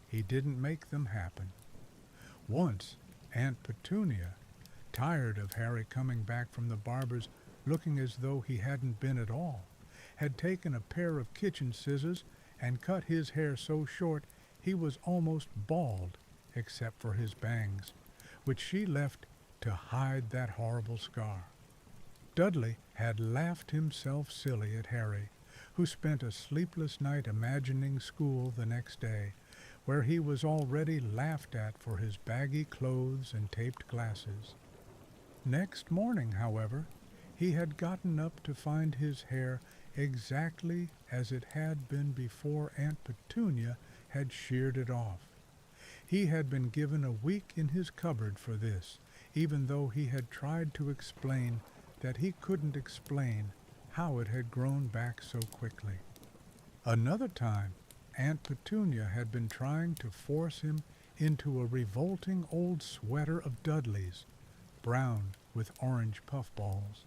he didn't make them happen. Once, Aunt Petunia, tired of Harry coming back from the barber's looking as though he hadn't been at all, had taken a pair of kitchen scissors and cut his hair so short he was almost bald, except for his bangs, which she left to hide that horrible scar. Dudley had laughed himself silly at Harry, who spent a sleepless night imagining school the next day, where he was already laughed at for his baggy clothes and taped glasses. Next morning, however, he had gotten up to find his hair exactly as it had been before Aunt Petunia had sheared it off. He had been given a week in his cupboard for this, even though he had tried to explain that he couldn't explain how it had grown back so quickly. Another time, Aunt Petunia had been trying to force him into a revolting old sweater of Dudley's, brown with orange puffballs.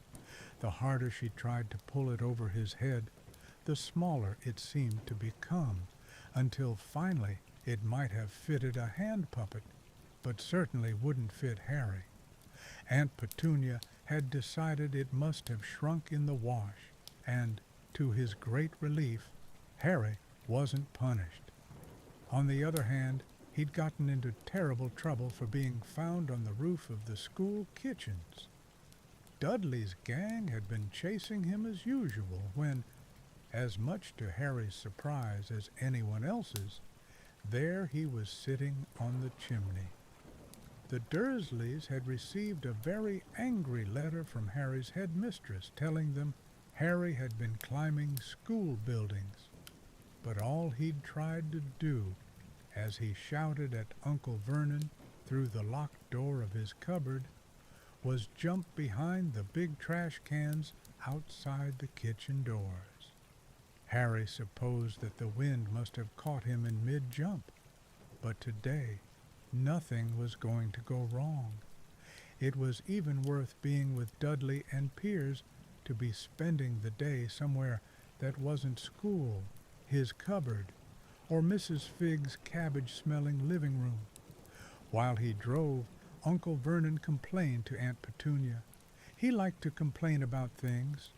The harder she tried to pull it over his head, the smaller it seemed to become, until finally it might have fitted a hand puppet, but certainly wouldn't fit Harry. Aunt Petunia had decided it must have shrunk in the wash, and, to his great relief, Harry wasn't punished. On the other hand, he'd gotten into terrible trouble for being found on the roof of the school kitchens. Dudley's gang had been chasing him as usual when, as much to Harry's surprise as anyone else's, there he was sitting on the chimney. The Dursleys had received a very angry letter from Harry's headmistress telling them Harry had been climbing school buildings. But all he'd tried to do, as he shouted at Uncle Vernon through the locked door of his cupboard, was jump behind the big trash cans outside the kitchen doors. Harry supposed that the wind must have caught him in mid-jump, but today nothing was going to go wrong. It was even worth being with Dudley and Piers to be spending the day somewhere that wasn't school, his cupboard, or Mrs. Figg's cabbage-smelling living room. While he drove, Uncle Vernon complained to Aunt Petunia. He liked to complain about things: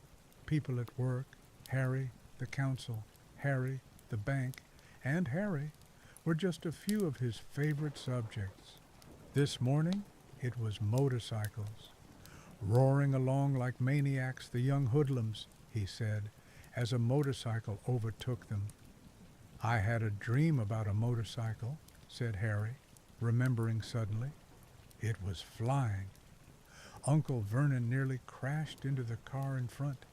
people at work, Harry, the council, Harry, the bank, and Harry were just a few of his favorite subjects. This morning, it was motorcycles. "Roaring along like maniacs, the young hoodlums," he said, as a motorcycle overtook them. "I had a dream about a motorcycle," said Harry, remembering suddenly. It was flying. Uncle Vernon nearly crashed into the car in front.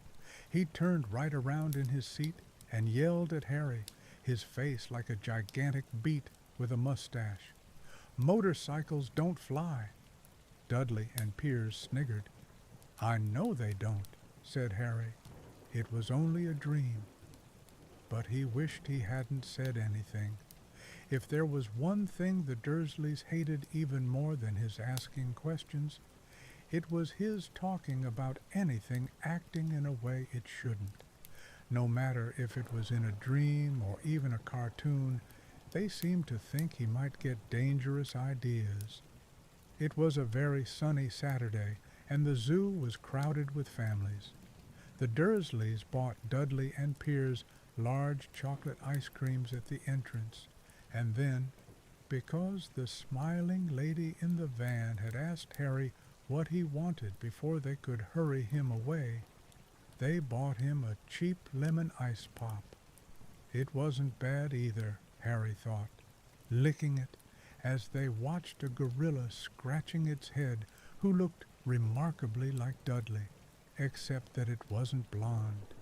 He turned right around in his seat and yelled at Harry, his face like a gigantic beet with a mustache. "Motorcycles don't fly." Dudley and Piers sniggered. "I know they don't," said Harry. "It was only a dream." But he wished he hadn't said anything. If there was one thing the Dursleys hated even more than his asking questions, it was his talking about anything acting in a way it shouldn't. No matter if it was in a dream or even a cartoon, they seemed to think he might get dangerous ideas. It was a very sunny Saturday, and the zoo was crowded with families. The Dursleys bought Dudley and Piers large chocolate ice creams at the entrance, and then, because the smiling lady in the van had asked Harry what he wanted before they could hurry him away, they bought him a cheap lemon ice pop. It wasn't bad either, Harry thought, licking it as they watched a gorilla scratching its head who looked remarkably like Dudley, except that it wasn't blonde.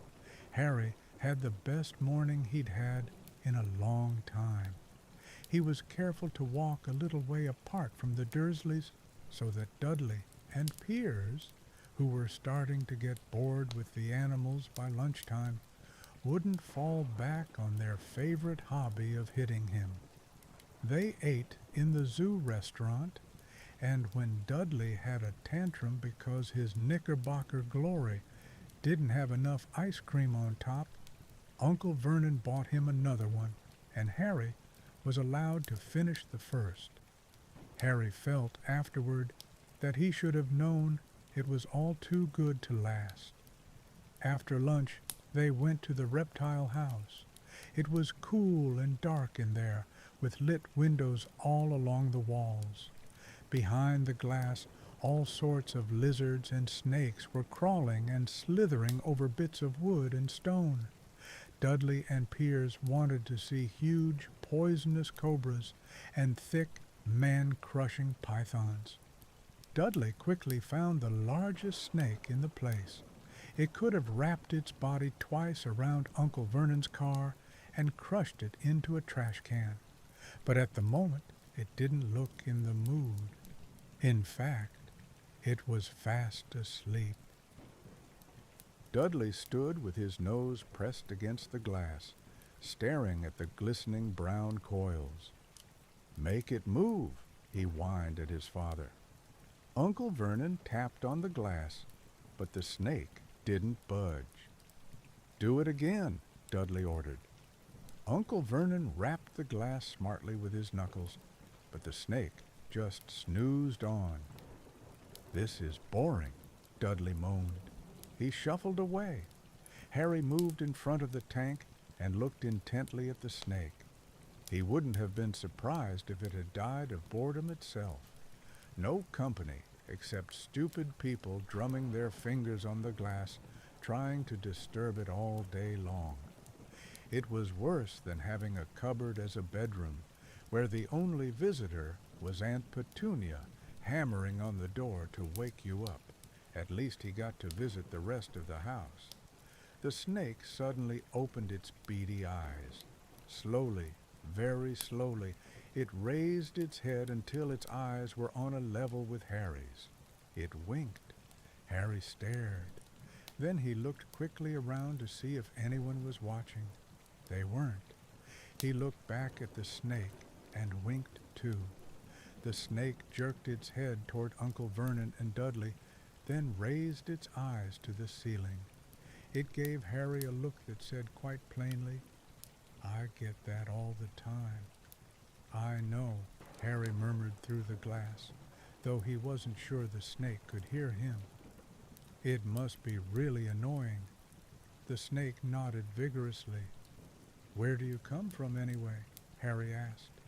Harry had the best morning he'd had in a long time. He was careful to walk a little way apart from the Dursleys so that Dudley and Piers, who were starting to get bored with the animals by lunchtime, wouldn't fall back on their favorite hobby of hitting him. They ate in the zoo restaurant, and when Dudley had a tantrum because his Knickerbocker Glory didn't have enough ice cream on top, Uncle Vernon bought him another one, and Harry was allowed to finish the first. Harry felt afterward that he should have known it was all too good to last. After lunch, they went to the reptile house. It was cool and dark in there, with lit windows all along the walls. Behind the glass, all sorts of lizards and snakes were crawling and slithering over bits of wood and stone. Dudley and Piers wanted to see huge, poisonous cobras and thick, man-crushing pythons. Dudley quickly found the largest snake in the place. It could have wrapped its body twice around Uncle Vernon's car and crushed it into a trash can. But at the moment, it didn't look in the mood. In fact, it was fast asleep. Dudley stood with his nose pressed against the glass, staring at the glistening brown coils. "Make it move," he whined at his father. Uncle Vernon tapped on the glass, but the snake didn't budge. "Do it again," Dudley ordered. Uncle Vernon rapped the glass smartly with his knuckles, but the snake just snoozed on. "This is boring," Dudley moaned. He shuffled away. Harry moved in front of the tank and looked intently at the snake. He wouldn't have been surprised if it had died of boredom itself. No company except stupid people drumming their fingers on the glass, trying to disturb it all day long. It was worse than having a cupboard as a bedroom, where the only visitor was Aunt Petunia, hammering on the door to wake you up. At least he got to visit the rest of the house. The snake suddenly opened its beady eyes. Slowly, very slowly, it raised its head until its eyes were on a level with Harry's. It winked. Harry stared. Then he looked quickly around to see if anyone was watching. They weren't. He looked back at the snake and winked too. The snake jerked its head toward Uncle Vernon and Dudley, then raised its eyes to the ceiling. It gave Harry a look that said quite plainly, "I get that all the time." "I know," Harry murmured through the glass, though he wasn't sure the snake could hear him. "It must be really annoying." The snake nodded vigorously. "Where do you come from anyway?" Harry asked.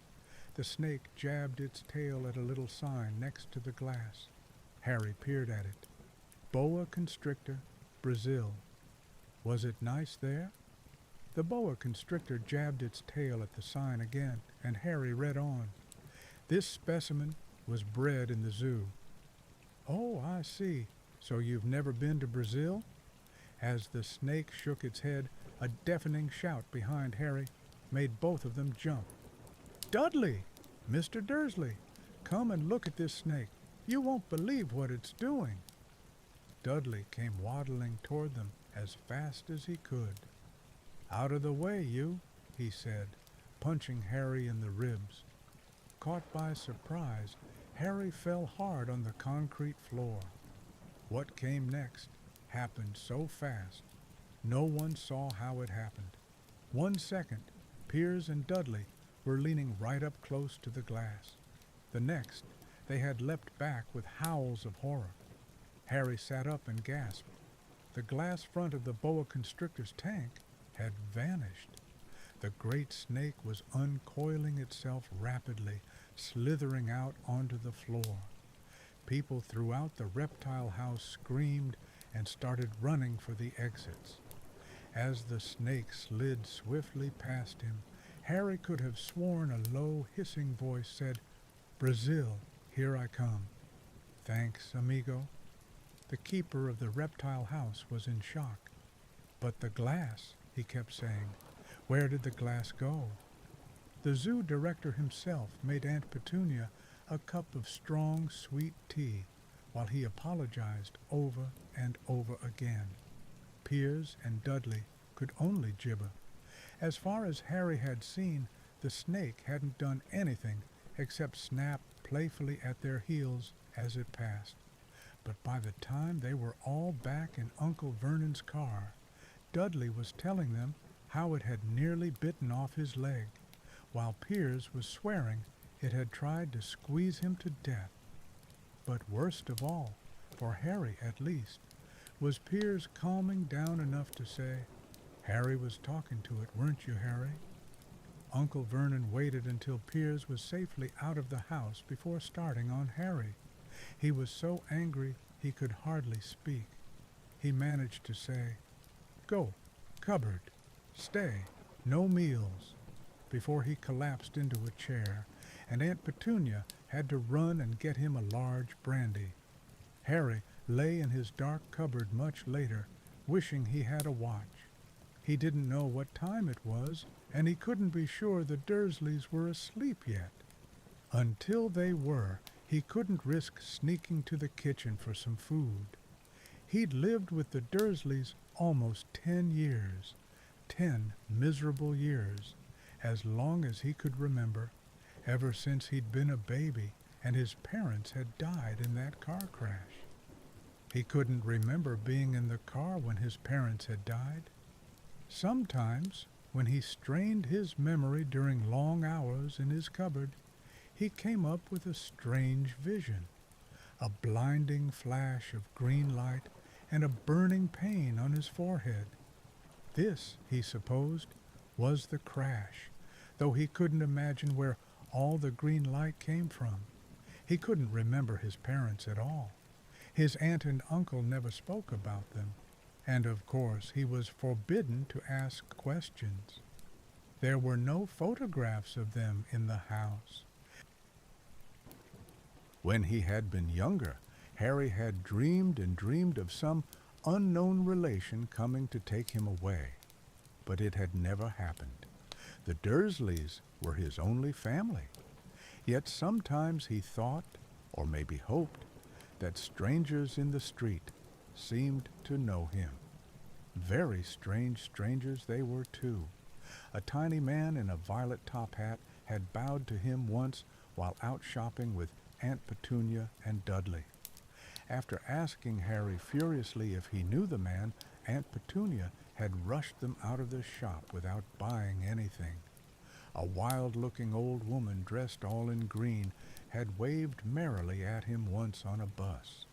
The snake jabbed its tail at a little sign next to the glass. Harry peered at it. "Boa constrictor, Brazil." Was it nice there? The boa constrictor jabbed its tail at the sign again, and Harry read on. "This specimen was bred in the zoo." "Oh, I see. So you've never been to Brazil?" As the snake shook its head, a deafening shout behind Harry made both of them jump. "Dudley! Mr. Dursley! Come and look at this snake. You won't believe what it's doing." Dudley came waddling toward them as fast as he could. "Out of the way, you," he said, punching Harry in the ribs. Caught by surprise, Harry fell hard on the concrete floor. What came next happened so fast, no one saw how it happened. 1 second, Piers and Dudley were leaning right up close to the glass. The next, they had leapt back with howls of horror. Harry sat up and gasped. The glass front of the boa constrictor's tank had vanished. The great snake was uncoiling itself rapidly, slithering out onto the floor. People throughout the reptile house screamed and started running for the exits. As the snake slid swiftly past him, Harry could have sworn a low, hissing voice said, "Brazil, here I come." "Thanks, amigo." The keeper of the reptile house was in shock. "But the glass," he kept saying. "Where did the glass go?" The zoo director himself made Aunt Petunia a cup of strong, sweet tea while he apologized over and over again. Piers and Dudley could only gibber. As far as Harry had seen, the snake hadn't done anything except snap playfully at their heels as it passed. But by the time they were all back in Uncle Vernon's car, Dudley was telling them how it had nearly bitten off his leg, while Piers was swearing it had tried to squeeze him to death. But worst of all, for Harry at least, was Piers calming down enough to say, "Harry was talking to it, weren't you, Harry?" Uncle Vernon waited until Piers was safely out of the house before starting on Harry. He was so angry he could hardly speak. He managed to say, "Go, cupboard, stay, no meals," before he collapsed into a chair, and Aunt Petunia had to run and get him a large brandy. Harry lay in his dark cupboard much later, wishing he had a watch. He didn't know what time it was, and he couldn't be sure the Dursleys were asleep yet. Until they were, he couldn't risk sneaking to the kitchen for some food. He'd lived with the Dursleys almost 10 years, 10 miserable years, as long as he could remember, ever since he'd been a baby and his parents had died in that car crash. He couldn't remember being in the car when his parents had died. Sometimes, when he strained his memory during long hours in his cupboard, he came up with a strange vision, a blinding flash of green light and a burning pain on his forehead. This, he supposed, was the crash, though he couldn't imagine where all the green light came from. He couldn't remember his parents at all. His aunt and uncle never spoke about them, and of course he was forbidden to ask questions. There were no photographs of them in the house. When he had been younger, Harry had dreamed and dreamed of some unknown relation coming to take him away, but it had never happened. The Dursleys were his only family. Yet sometimes he thought, or maybe hoped, that strangers in the street seemed to know him. Very strange strangers they were, too. A tiny man in a violet top hat had bowed to him once while out shopping with Aunt Petunia and Dudley. After asking Harry furiously if he knew the man, Aunt Petunia had rushed them out of the shop without buying anything. A wild-looking old woman dressed all in green had waved merrily at him once on a bus.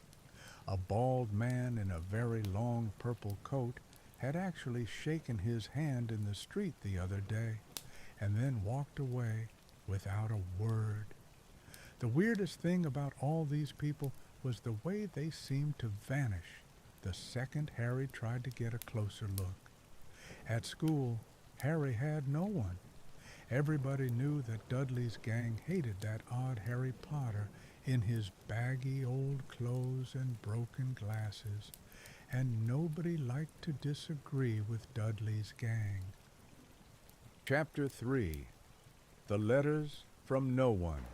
A bald man in a very long purple coat had actually shaken his hand in the street the other day, and then walked away without a word. The weirdest thing about all these people was the way they seemed to vanish the second Harry tried to get a closer look. At school, Harry had no one. Everybody knew that Dudley's gang hated that odd Harry Potter in his baggy old clothes and broken glasses, and nobody liked to disagree with Dudley's gang. Chapter 3. The Letters from No One.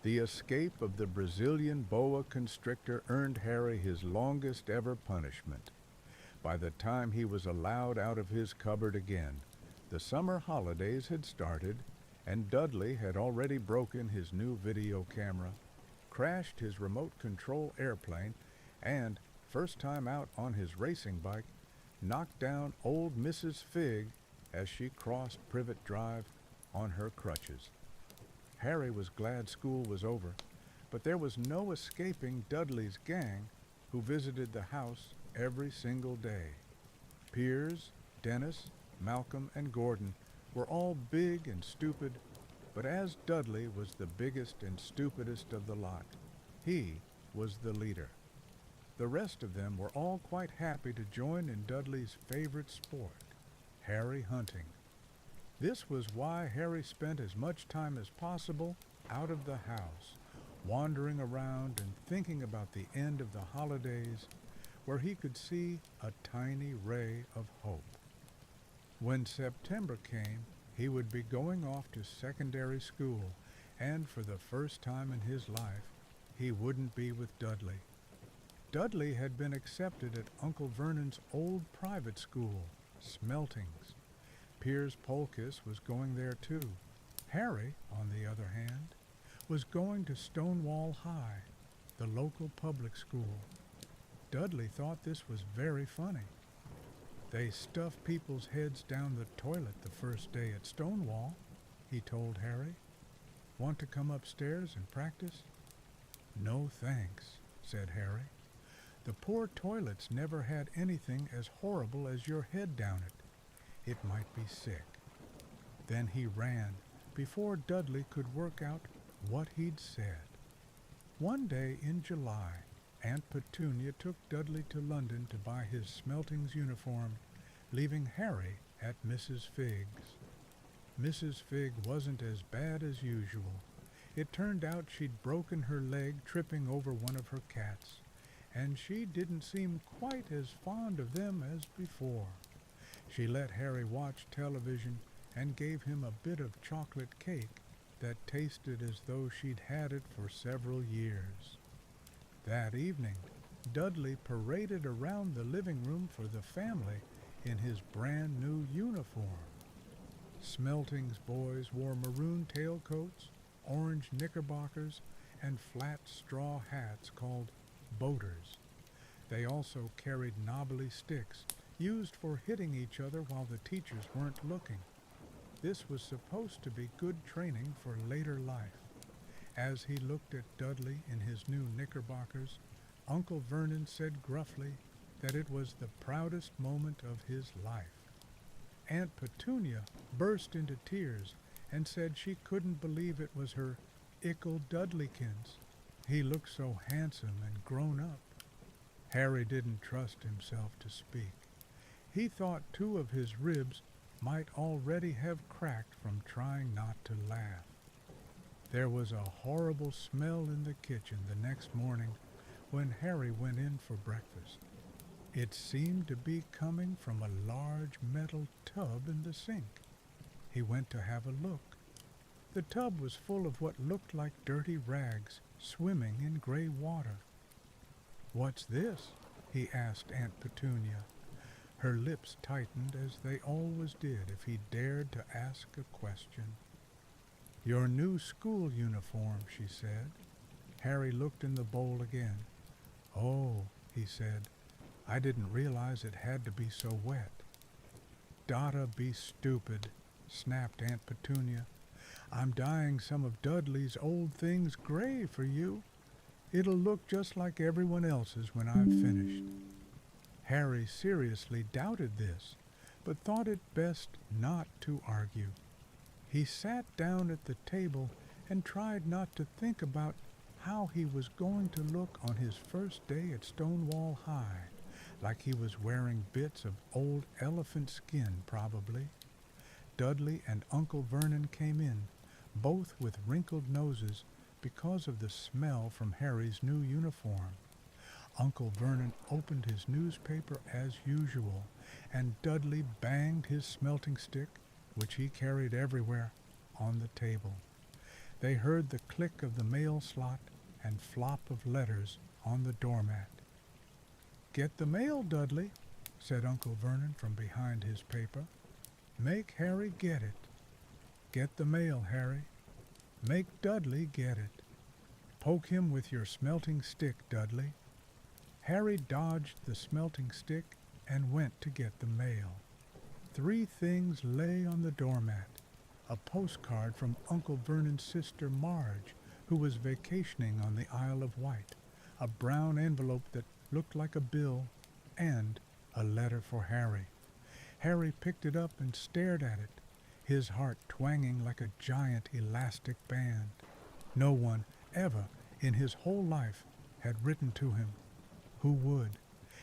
The escape of the Brazilian boa constrictor earned Harry his longest ever punishment. By the time he was allowed out of his cupboard again, the summer holidays had started, and Dudley had already broken his new video camera, crashed his remote control airplane, and, first time out on his racing bike, knocked down old Mrs. Fig as she crossed Privet Drive on her crutches. Harry was glad school was over, but there was no escaping Dudley's gang, who visited the house every single day. Piers, Dennis, Malcolm, and Gordon were all big and stupid, but as Dudley was the biggest and stupidest of the lot, he was the leader. The rest of them were all quite happy to join in Dudley's favorite sport, Harry hunting. This was why Harry spent as much time as possible out of the house, wandering around and thinking about the end of the holidays, where he could see a tiny ray of hope. When September came, he would be going off to secondary school, and for the first time in his life, he wouldn't be with Dudley. Dudley had been accepted at Uncle Vernon's old private school, Smeltings. Piers Polkiss was going there too. Harry, on the other hand, was going to Stonewall High, the local public school. Dudley thought this was very funny. They stuff people's heads down the toilet the first day at Stonewall, he told Harry. Want to come upstairs and practice? No thanks, said Harry. The poor toilets never had anything as horrible as your head down it. It might be sick. Then he ran before Dudley could work out what he'd said. One day in July, Aunt Petunia took Dudley to London to buy his Smeltings uniform, leaving Harry at Mrs. Fig's. Mrs. Fig wasn't as bad as usual. It turned out she'd broken her leg tripping over one of her cats, and she didn't seem quite as fond of them as before. She let Harry watch television and gave him a bit of chocolate cake that tasted as though she'd had it for several years. That evening, Dudley paraded around the living room for the family in his brand new uniform. Smeltings boys wore maroon tailcoats, orange knickerbockers, and flat straw hats called boaters. They also carried knobbly sticks used for hitting each other while the teachers weren't looking. This was supposed to be good training for later life. As he looked at Dudley in his new knickerbockers, Uncle Vernon said gruffly that it was the proudest moment of his life. Aunt Petunia burst into tears and said she couldn't believe it was her Ickle Dudleykins. He looked so handsome and grown up. Harry didn't trust himself to speak. He thought 2 of his ribs might already have cracked from trying not to laugh. There was a horrible smell in the kitchen the next morning when Harry went in for breakfast. It seemed to be coming from a large metal tub in the sink. He went to have a look. The tub was full of what looked like dirty rags swimming in gray water. "What's this?" he asked Aunt Petunia. Her lips tightened as they always did if he dared to ask a question. "Your new school uniform," she said. Harry looked in the bowl again. "Oh," he said, "I didn't realize it had to be so wet." "Dotta be stupid," snapped Aunt Petunia. "I'm dyeing some of Dudley's old things gray for you. It'll look just like everyone else's when I've finished." Harry seriously doubted this, but thought it best not to argue. He sat down at the table and tried not to think about how he was going to look on his first day at Stonewall High, like he was wearing bits of old elephant skin, probably. Dudley and Uncle Vernon came in, both with wrinkled noses because of the smell from Harry's new uniform. Uncle Vernon opened his newspaper as usual, and Dudley banged his smelting stick, which he carried everywhere, on the table. They heard the click of the mail slot and flop of letters on the doormat. "Get the mail, Dudley," said Uncle Vernon from behind his paper. "Make Harry get it. Get the mail, Harry. Make Dudley get it. Poke him with your smelting stick, Dudley." Harry dodged the smelting stick and went to get the mail. 3 things lay on the doormat: a postcard from Uncle Vernon's sister Marge, who was vacationing on the Isle of Wight, a brown envelope that looked like a bill, and a letter for Harry. Harry picked it up and stared at it, his heart twanging like a giant elastic band. No one ever in his whole life had written to him. Who would?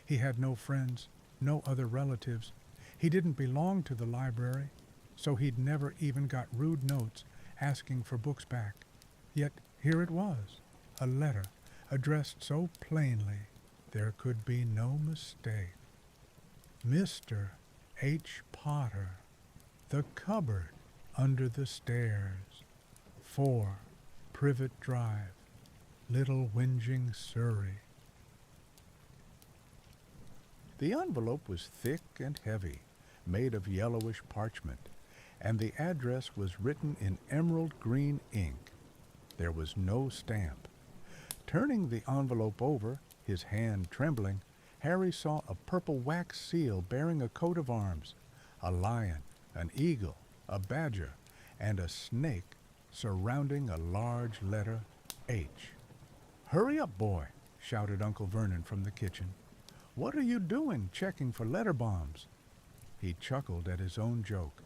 He had no friends, no other relatives. He didn't belong to the library, so he'd never even got rude notes asking for books back. Yet here it was, a letter addressed so plainly there could be no mistake. Mr. H. Potter, the cupboard under the stairs, 4 Privet Drive, Little Whinging, Surrey. The envelope was thick and heavy, made of yellowish parchment, and the address was written in emerald green ink. There was no stamp. Turning the envelope over, his hand trembling, Harry saw a purple wax seal bearing a coat of arms, a lion, an eagle, a badger, and a snake surrounding a large letter H. "Hurry up, boy," shouted Uncle Vernon from the kitchen. "What are you doing checking for letter bombs?" He chuckled at his own joke.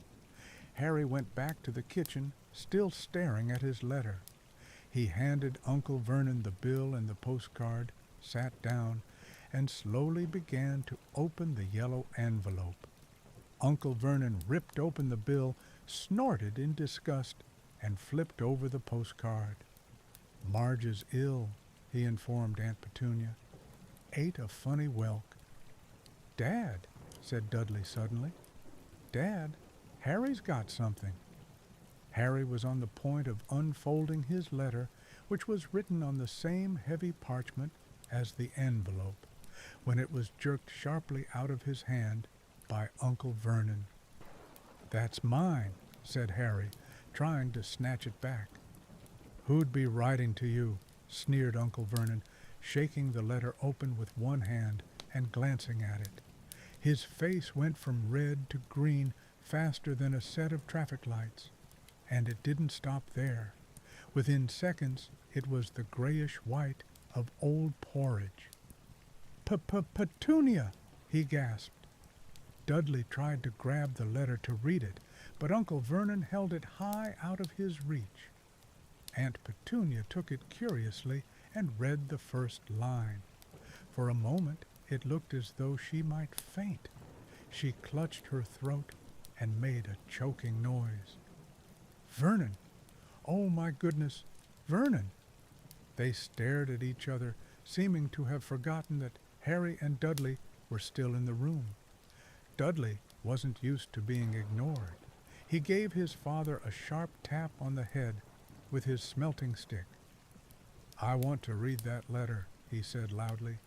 Harry went back to the kitchen, still staring at his letter. He handed Uncle Vernon the bill and the postcard, sat down, and slowly began to open the yellow envelope. Uncle Vernon ripped open the bill, snorted in disgust, and flipped over the postcard. "Marge is ill," he informed Aunt Petunia. "Ate a funny whelk." "Dad," said Dudley suddenly. "Dad, Harry's got something." Harry was on the point of unfolding his letter, which was written on the same heavy parchment as the envelope, when it was jerked sharply out of his hand by Uncle Vernon. "That's mine," said Harry, trying to snatch it back. "Who'd be writing to you?" sneered Uncle Vernon, shaking the letter open with one hand and glancing at it. His face went from red to green faster than a set of traffic lights. And it didn't stop there. Within seconds, it was the grayish-white of old porridge. "Petunia!" he gasped. Dudley tried to grab the letter to read it, but Uncle Vernon held it high out of his reach. Aunt Petunia took it curiously and read the first line. For a moment, it looked as though she might faint. She clutched her throat and made a choking noise. "Vernon! Oh, my goodness! Vernon!" They stared at each other, seeming to have forgotten that Harry and Dudley were still in the room. Dudley wasn't used to being ignored. He gave his father a sharp tap on the head with his smelting stick. "I want to read that letter," he said loudly.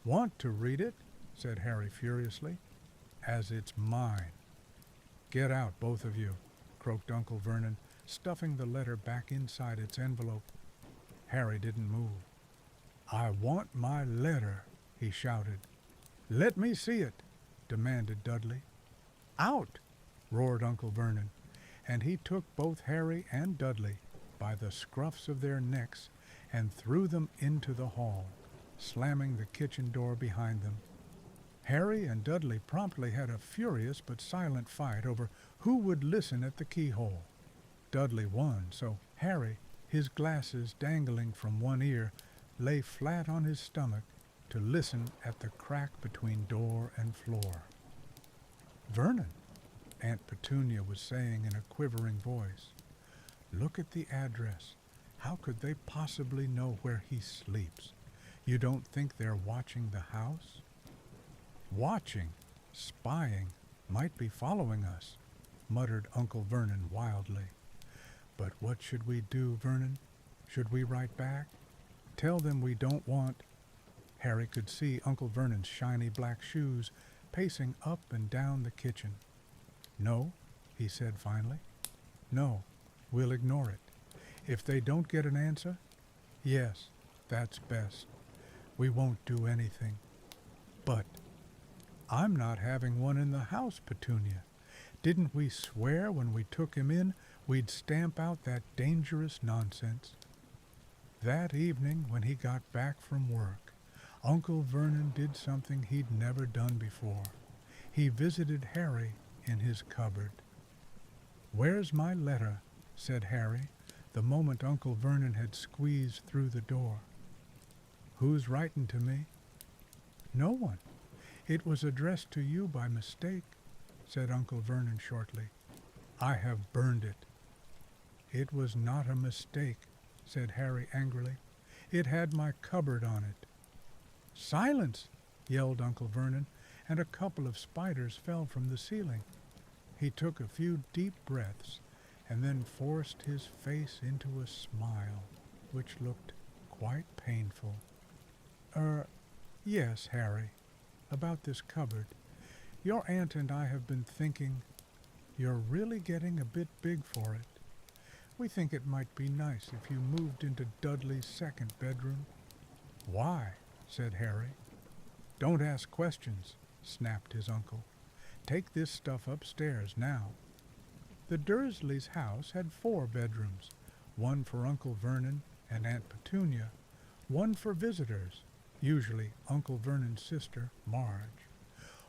"Want to read it?" said Harry furiously. "As it's mine." "Get out, both of you," croaked Uncle Vernon, stuffing the letter back inside its envelope. Harry didn't move. "I want my letter," he shouted. "Let me see it," demanded Dudley. "Out!" roared Uncle Vernon, and he took both Harry and Dudley by the scruffs of their necks and threw them into the hall, slamming the kitchen door behind them. Harry and Dudley promptly had a furious but silent fight over who would listen at the keyhole. Dudley won, so Harry, his glasses dangling from one ear, lay flat on his stomach to listen at the crack between door and floor. "Vernon," Aunt Petunia was saying in a quivering voice, "look at the address. How could they possibly know where he sleeps? You don't think they're watching the house? Watching, spying, might be following us, muttered Uncle Vernon wildly. But what should we do, Vernon? Should we write back? Tell them we don't want... Harry could see Uncle Vernon's shiny black shoes pacing up and down the kitchen. No, he said finally. No, we'll ignore it. If they don't get an answer, yes, that's best. We won't do anything. But I'm not having one in the house, Petunia. Didn't we swear when we took him in we'd stamp out that dangerous nonsense? That evening when he got back from work, Uncle Vernon did something he'd never done before. He visited Harry in his cupboard. "Where's my letter?" said Harry, the moment Uncle Vernon had squeezed through the door. "Who's writing to me?" "No one. It was addressed to you by mistake," said Uncle Vernon shortly. "I have burned it." "It was not a mistake," said Harry angrily. "It had my cupboard on it." "Silence!" yelled Uncle Vernon, and a couple of spiders fell from the ceiling. He took a few deep breaths and then forced his face into a smile, which looked quite painful. Yes, Harry, about this cupboard. Your aunt and I have been thinking you're really getting a bit big for it. We think it might be nice if you moved into Dudley's second bedroom." "Why?" said Harry. "Don't ask questions," snapped his uncle. "Take this stuff upstairs now." The Dursleys' house had 4 bedrooms, one for Uncle Vernon and Aunt Petunia, one for visitors, usually Uncle Vernon's sister, Marge,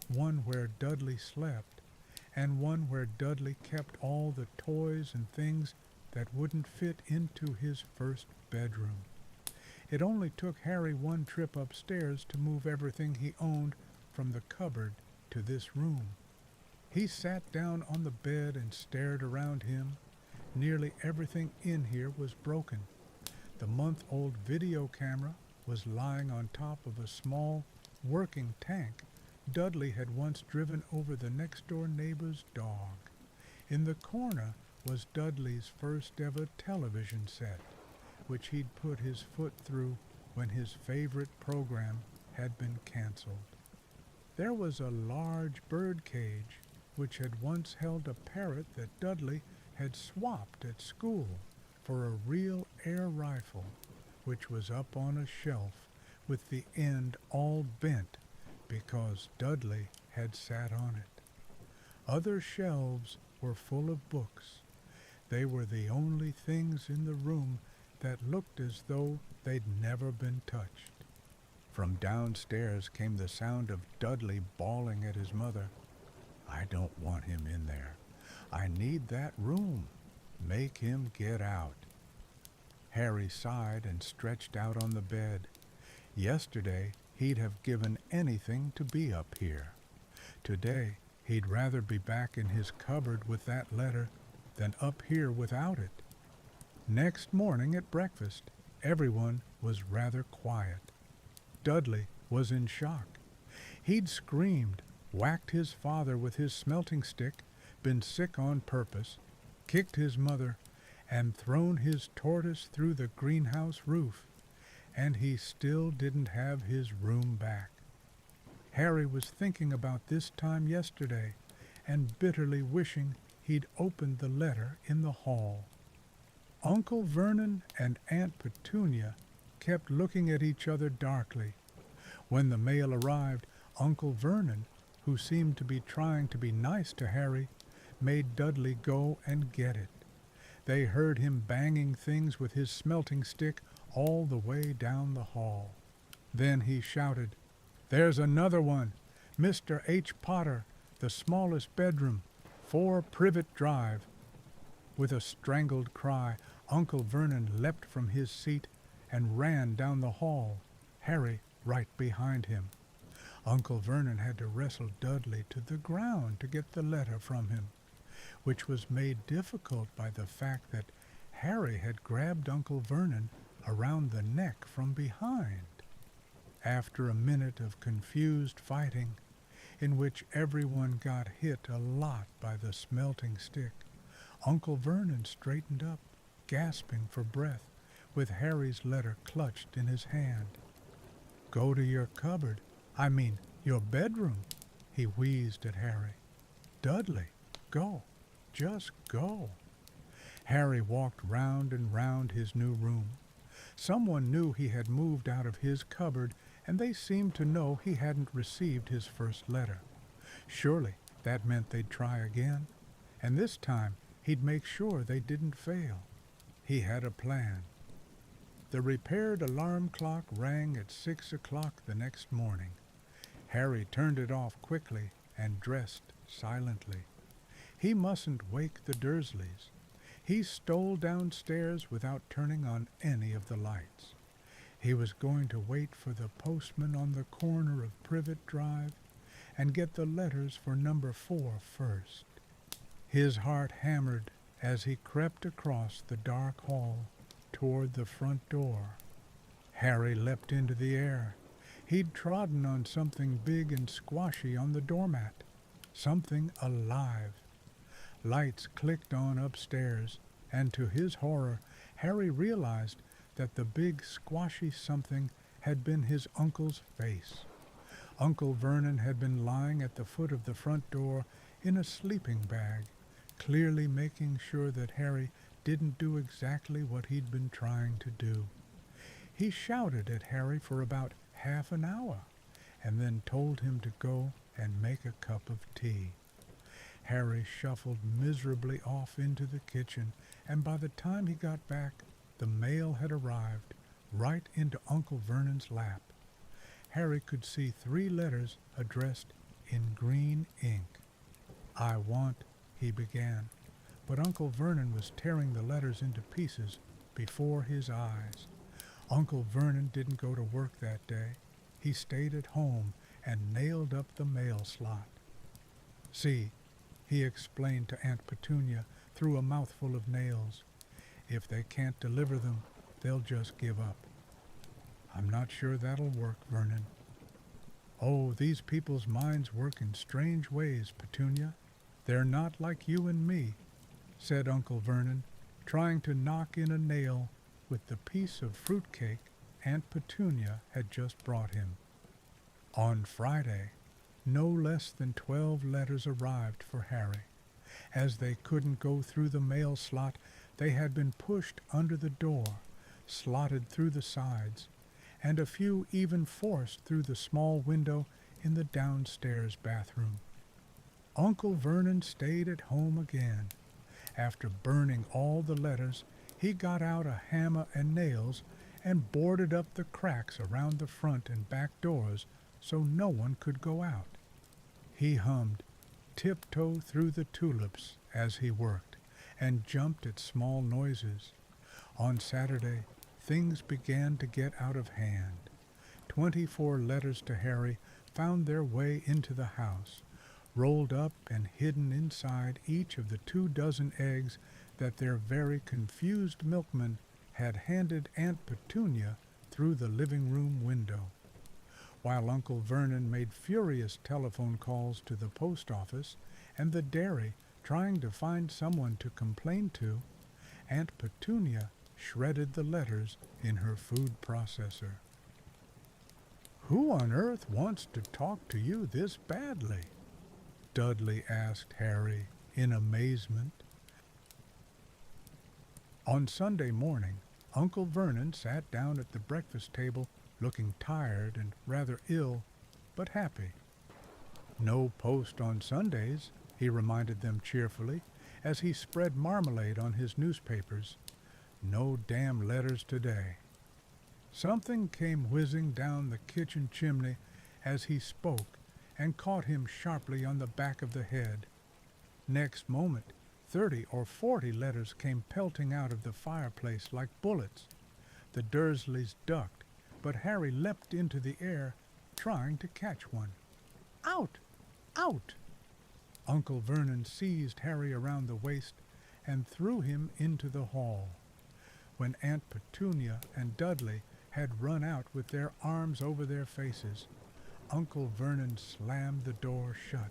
one where Dudley slept, and one where Dudley kept all the toys and things that wouldn't fit into his first bedroom. It only took Harry one trip upstairs to move everything he owned from the cupboard to this room. He sat down on the bed and stared around him. Nearly everything in here was broken. The month-old video camera was lying on top of a small, working tank Dudley had once driven over the next-door neighbor's dog. In the corner was Dudley's first-ever television set, which he'd put his foot through when his favorite program had been canceled. There was a large bird cage, which had once held a parrot that Dudley had swapped at school for a real air rifle, which was up on a shelf with the end all bent because Dudley had sat on it. Other shelves were full of books. They were the only things in the room that looked as though they'd never been touched. From downstairs came the sound of Dudley bawling at his mother. "I don't want him in there. I need that room. Make him get out." Harry sighed and stretched out on the bed. Yesterday, he'd have given anything to be up here. Today, he'd rather be back in his cupboard with that letter than up here without it. Next morning at breakfast, everyone was rather quiet. Dudley was in shock. He'd screamed, whacked his father with his smelting stick, been sick on purpose, kicked his mother, and thrown his tortoise through the greenhouse roof, and he still didn't have his room back. Harry was thinking about this time yesterday and bitterly wishing he'd opened the letter in the hall. Uncle Vernon and Aunt Petunia kept looking at each other darkly. When the mail arrived, Uncle Vernon, who seemed to be trying to be nice to Harry, made Dudley go and get it. They heard him banging things with his smelting stick all the way down the hall. Then he shouted, "There's another one! Mr. H. Potter, the smallest bedroom, 4 Privet Drive." With a strangled cry, Uncle Vernon leapt from his seat and ran down the hall, Harry right behind him. Uncle Vernon had to wrestle Dudley to the ground to get the letter from him, which was made difficult by the fact that Harry had grabbed Uncle Vernon around the neck from behind. After a minute of confused fighting, in which everyone got hit a lot by the smelting stick, Uncle Vernon straightened up, gasping for breath, with Harry's letter clutched in his hand. "Go to your cupboard, your bedroom," he wheezed at Harry. "Dudley, go, just go." Harry walked round and round his new room. Someone knew he had moved out of his cupboard, and they seemed to know he hadn't received his first letter. Surely that meant they'd try again, and this time he'd make sure they didn't fail. He had a plan. The repaired alarm clock rang at 6 o'clock the next morning. Harry turned it off quickly and dressed silently. He mustn't wake the Dursleys. He stole downstairs without turning on any of the lights. He was going to wait for the postman on the corner of Privet Drive and get the letters for number 4 first. His heart hammered as he crept across the dark hall toward the front door. Harry leapt into the air. He'd trodden on something big and squashy on the doormat, something alive. Lights clicked on upstairs, and to his horror, Harry realized that the big squashy something had been his uncle's face. Uncle Vernon had been lying at the foot of the front door in a sleeping bag, clearly making sure that Harry didn't do exactly what he'd been trying to do. He shouted at Harry for about half an hour, and then told him to go and make a cup of tea. Harry shuffled miserably off into the kitchen, and by the time he got back, the mail had arrived right into Uncle Vernon's lap. Harry could see 3 letters addressed in green ink. "I want," he began, but Uncle Vernon was tearing the letters into pieces before his eyes. Uncle Vernon didn't go to work that day. He stayed at home and nailed up the mail slot. "See," he explained to Aunt Petunia through a mouthful of nails, "if they can't deliver them, they'll just give up." "I'm not sure that'll work, Vernon." "Oh, these people's minds work in strange ways, Petunia. They're not like you and me," said Uncle Vernon, trying to knock in a nail with the piece of fruitcake Aunt Petunia had just brought him. On Friday, no less than 12 letters arrived for Harry. As they couldn't go through the mail slot, they had been pushed under the door, slotted through the sides, and a few even forced through the small window in the downstairs bathroom. Uncle Vernon stayed at home again. After burning all the letters, he got out a hammer and nails and boarded up the cracks around the front and back doors so no one could go out. He hummed "Tiptoe Through the Tulips" as he worked, and jumped at small noises. On Saturday, things began to get out of hand. 24 letters to Harry found their way into the house, rolled up and hidden inside each of the 24 eggs that their very confused milkman had handed Aunt Petunia through the living room window. While Uncle Vernon made furious telephone calls to the post office and the dairy trying to find someone to complain to, Aunt Petunia shredded the letters in her food processor. "Who on earth wants to talk to you this badly?" Dudley asked Harry in amazement. On Sunday morning, Uncle Vernon sat down at the breakfast table looking tired and rather ill, but happy. "No post on Sundays," he reminded them cheerfully as he spread marmalade on his newspapers. "No damn letters today." Something came whizzing down the kitchen chimney as he spoke and caught him sharply on the back of the head. Next moment, 30 or 40 letters came pelting out of the fireplace like bullets. The Dursleys ducked, but Harry leapt into the air, trying to catch one. "Out! Out!" Uncle Vernon seized Harry around the waist and threw him into the hall. When Aunt Petunia and Dudley had run out with their arms over their faces. Uncle Vernon slammed the door shut.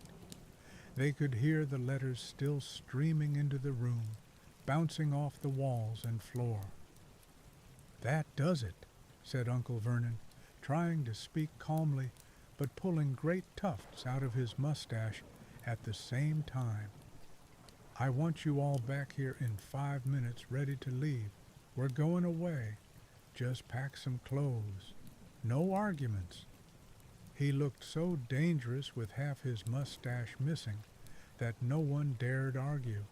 They could hear the letters still streaming into the room, bouncing off the walls and floor. "That does it," said Uncle Vernon, trying to speak calmly, but pulling great tufts out of his mustache at the same time. "I want you all back here in 5 minutes, ready to leave. We're going away. Just pack some clothes. No arguments." He looked so dangerous with half his mustache missing that no one dared argue.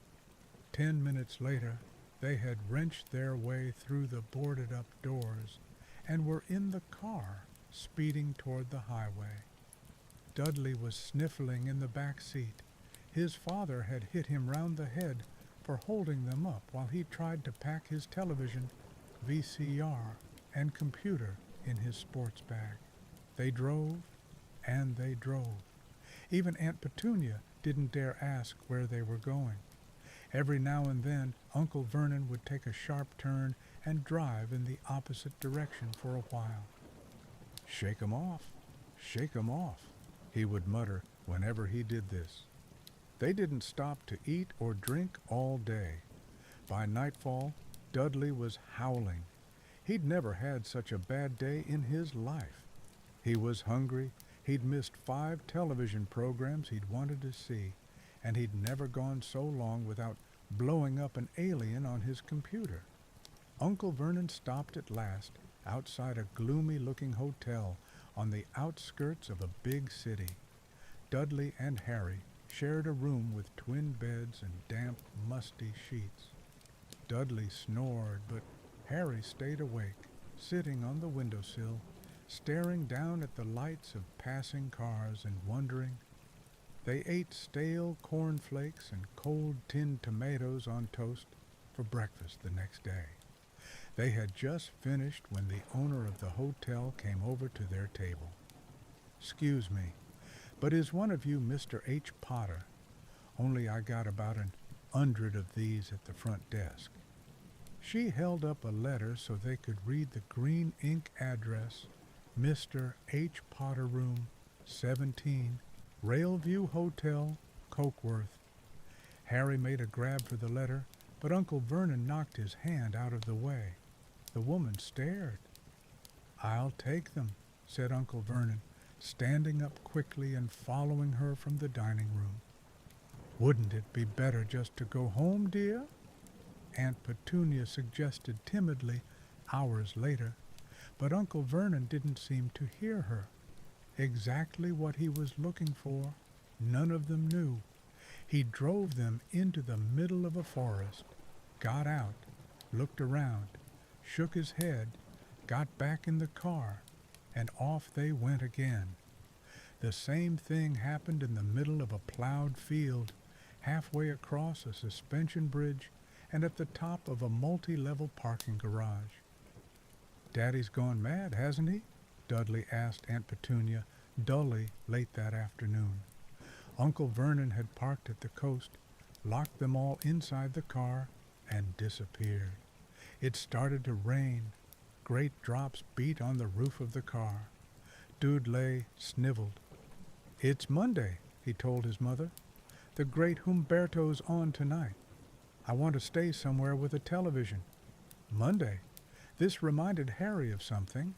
10 minutes later, they had wrenched their way through the boarded-up doors and were in the car, speeding toward the highway. Dudley was sniffling in the back seat. His father had hit him round the head for holding them up while he tried to pack his television, VCR, and computer in his sports bag. They drove, and they drove. Even Aunt Petunia didn't dare ask where they were going. Every now and then, Uncle Vernon would take a sharp turn and drive in the opposite direction for a while. "Shake 'em off, shake 'em off," he would mutter whenever he did this. They didn't stop to eat or drink all day. By nightfall, Dudley was howling. He'd never had such a bad day in his life. He was hungry. He'd missed 5 television programs he'd wanted to see, and he'd never gone so long without blowing up an alien on his computer. Uncle Vernon stopped at last outside a gloomy-looking hotel on the outskirts of a big city. Dudley and Harry shared a room with twin beds and damp, musty sheets. Dudley snored, but Harry stayed awake, sitting on the windowsill, staring down at the lights of passing cars and wondering. They ate stale cornflakes and cold tinned tomatoes on toast for breakfast the next day. They had just finished when the owner of the hotel came over to their table. "'Excuse me, but is one of you Mr. H. Potter? Only I got about 100 of these at the front desk." She held up a letter so they could read the green ink address, Mr. H. Potter, Room 17, Railview Hotel, Cokeworth. Harry made a grab for the letter, but Uncle Vernon knocked his hand out of the way. The woman stared. "I'll take them," said Uncle Vernon, standing up quickly and following her from the dining room. "Wouldn't it be better just to go home, dear?" Aunt Petunia suggested timidly hours later, but Uncle Vernon didn't seem to hear her. Exactly what he was looking for, none of them knew. He drove them into the middle of a forest, got out, looked around, shook his head, got back in the car, and off they went again. The same thing happened in the middle of a plowed field, halfway across a suspension bridge, and at the top of a multi-level parking garage. "Daddy's gone mad, hasn't he?" Dudley asked Aunt Petunia dully late that afternoon. Uncle Vernon had parked at the coast, locked them all inside the car, and disappeared. It started to rain. Great drops beat on the roof of the car. Dudley sniveled. "It's Monday," he told his mother. "The great Humberto's on tonight. I want to stay somewhere with a television." Monday. This reminded Harry of something.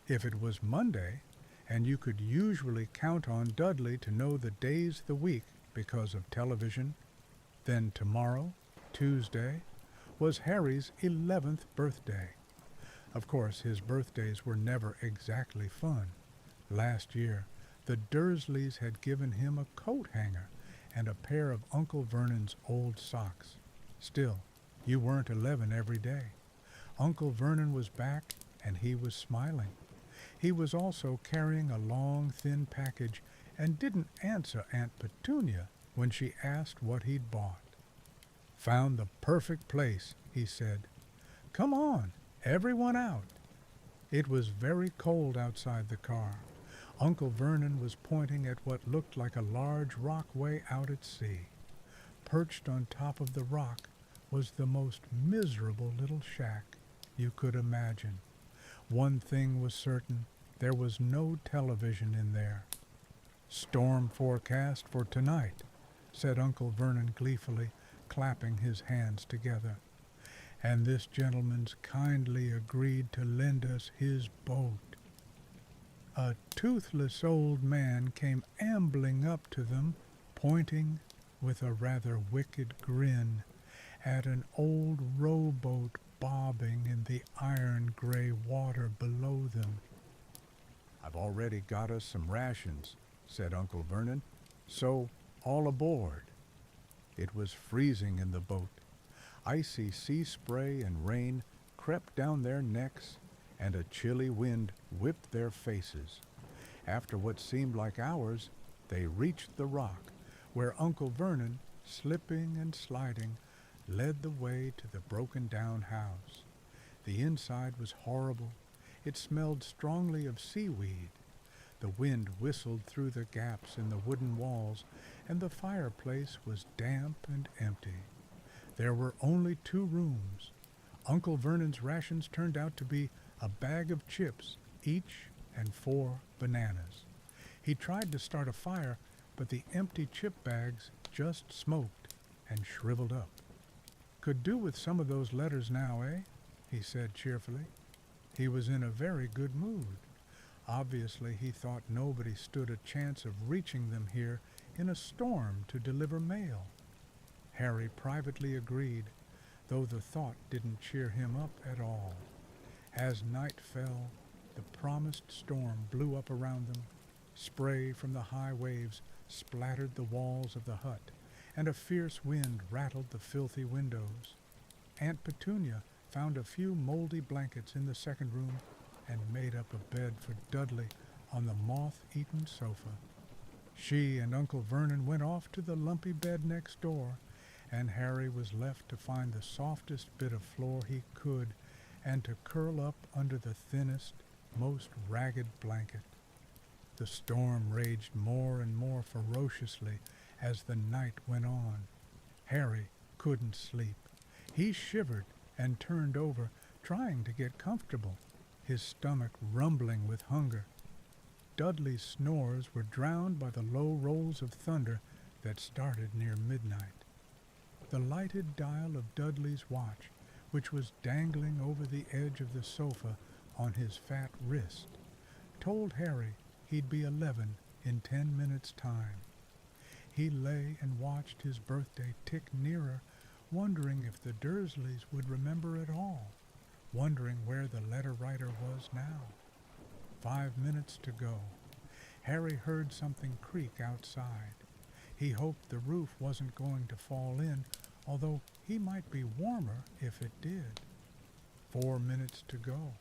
If it was Monday, and you could usually count on Dudley to know the days of the week because of television, then tomorrow, Tuesday, was Harry's 11th birthday. Of course, his birthdays were never exactly fun. Last year, the Dursleys had given him a coat hanger and a pair of Uncle Vernon's old socks. Still, you weren't 11 every day. Uncle Vernon was back, and he was smiling. He was also carrying a long, thin package and didn't answer Aunt Petunia when she asked what he'd bought. "Found the perfect place," he said. "Come on, everyone out." It was very cold outside the car. Uncle Vernon was pointing at what looked like a large rockway out at sea. Perched on top of the rock was the most miserable little shack you could imagine. One thing was certain, there was no television in there. "Storm forecast for tonight," said Uncle Vernon gleefully, clapping his hands together. "And this gentleman's kindly agreed to lend us his boat." A toothless old man came ambling up to them, pointing with a rather wicked grin at an old rowboat bobbing in the iron-gray water below them. "I've already got us some rations," said Uncle Vernon, "so all aboard." It was freezing in the boat. Icy sea spray and rain crept down their necks, and a chilly wind whipped their faces. After what seemed like hours, they reached the rock, where Uncle Vernon, slipping and sliding, led the way to the broken-down house. The inside was horrible. It smelled strongly of seaweed. The wind whistled through the gaps in the wooden walls, and the fireplace was damp and empty. There were only 2 rooms. Uncle Vernon's rations turned out to be a bag of chips, each, and 4 bananas. He tried to start a fire, but the empty chip bags just smoked and shriveled up. "Could do with some of those letters now, eh?" he said cheerfully. He was in a very good mood. Obviously, he thought nobody stood a chance of reaching them here in a storm to deliver mail. Harry privately agreed, though the thought didn't cheer him up at all. As night fell, the promised storm blew up around them. Spray from the high waves splattered the walls of the hut, and a fierce wind rattled the filthy windows. Aunt Petunia found a few moldy blankets in the second room and made up a bed for Dudley on the moth-eaten sofa. She and Uncle Vernon went off to the lumpy bed next door, and Harry was left to find the softest bit of floor he could and to curl up under the thinnest, most ragged blanket. The storm raged more and more ferociously as the night went on. Harry couldn't sleep. He shivered and turned over, trying to get comfortable, his stomach rumbling with hunger. Dudley's snores were drowned by the low rolls of thunder that started near midnight. The lighted dial of Dudley's watch, which was dangling over the edge of the sofa on his fat wrist, told Harry he'd be 11 in 10 minutes' time. He lay and watched his birthday tick nearer, wondering if the Dursleys would remember at all, wondering where the letter-writer was now. 5 minutes to go. Harry heard something creak outside. He hoped the roof wasn't going to fall in, although he might be warmer if it did. 4 minutes to go.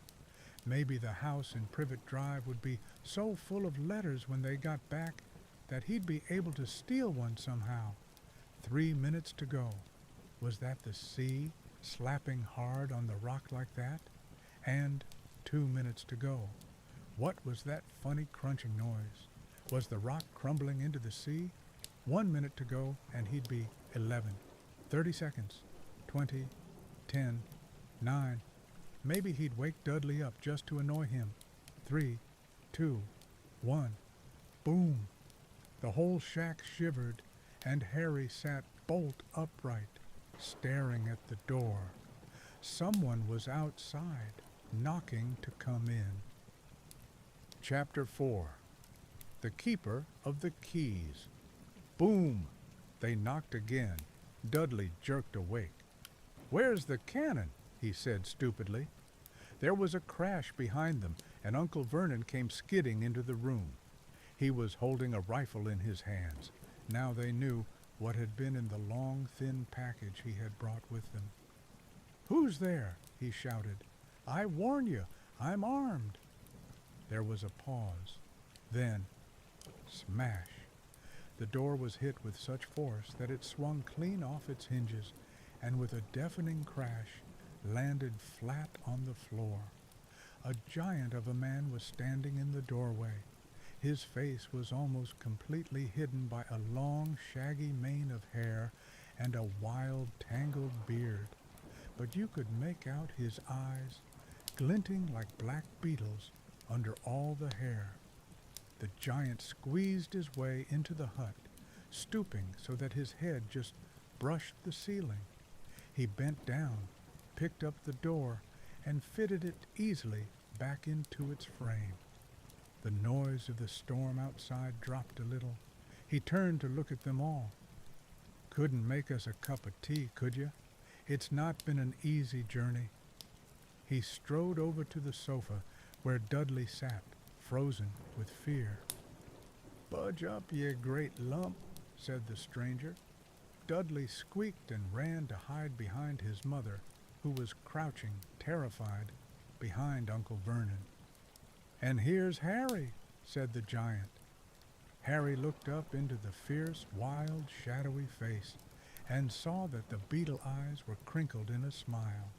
Maybe the house in Privet Drive would be so full of letters when they got back that he'd be able to steal one somehow. 3 minutes to go. Was that the sea slapping hard on the rock like that? And 2 minutes to go. What was that funny crunching noise? Was the rock crumbling into the sea? 1 minute to go, and he'd be 11. 30 seconds. 20. 10. 9. Maybe he'd wake Dudley up just to annoy him. 3, 2, 1. Boom! The whole shack shivered, and Harry sat bolt upright, staring at the door. Someone was outside, knocking to come in. Chapter 4. The Keeper of the Keys. Boom! They knocked again. Dudley jerked awake. "Where's the cannon?" he said stupidly. There was a crash behind them, and Uncle Vernon came skidding into the room. He was holding a rifle in his hands. Now they knew what had been in the long, thin package he had brought with them. "Who's there?" he shouted. "I warn you, I'm armed." There was a pause. Then, smash! The door was hit with such force that it swung clean off its hinges, and with a deafening crash, landed flat on the floor. A giant of a man was standing in the doorway. His face was almost completely hidden by a long, shaggy mane of hair and a wild, tangled beard, but you could make out his eyes, glinting like black beetles under all the hair. The giant squeezed his way into the hut, stooping so that his head just brushed the ceiling. He bent down, picked up the door, and fitted it easily back into its frame. The noise of the storm outside dropped a little. He turned to look at them all. "Couldn't make us a cup of tea, could you? It's not been an easy journey." He strode over to the sofa where Dudley sat, frozen with fear. "Budge up, ye great lump," said the stranger. Dudley squeaked and ran to hide behind his mother, who was crouching, terrified, behind Uncle Vernon. "And here's Harry," said the giant. Harry looked up into the fierce, wild, shadowy face and saw that the beetle eyes were crinkled in a smile.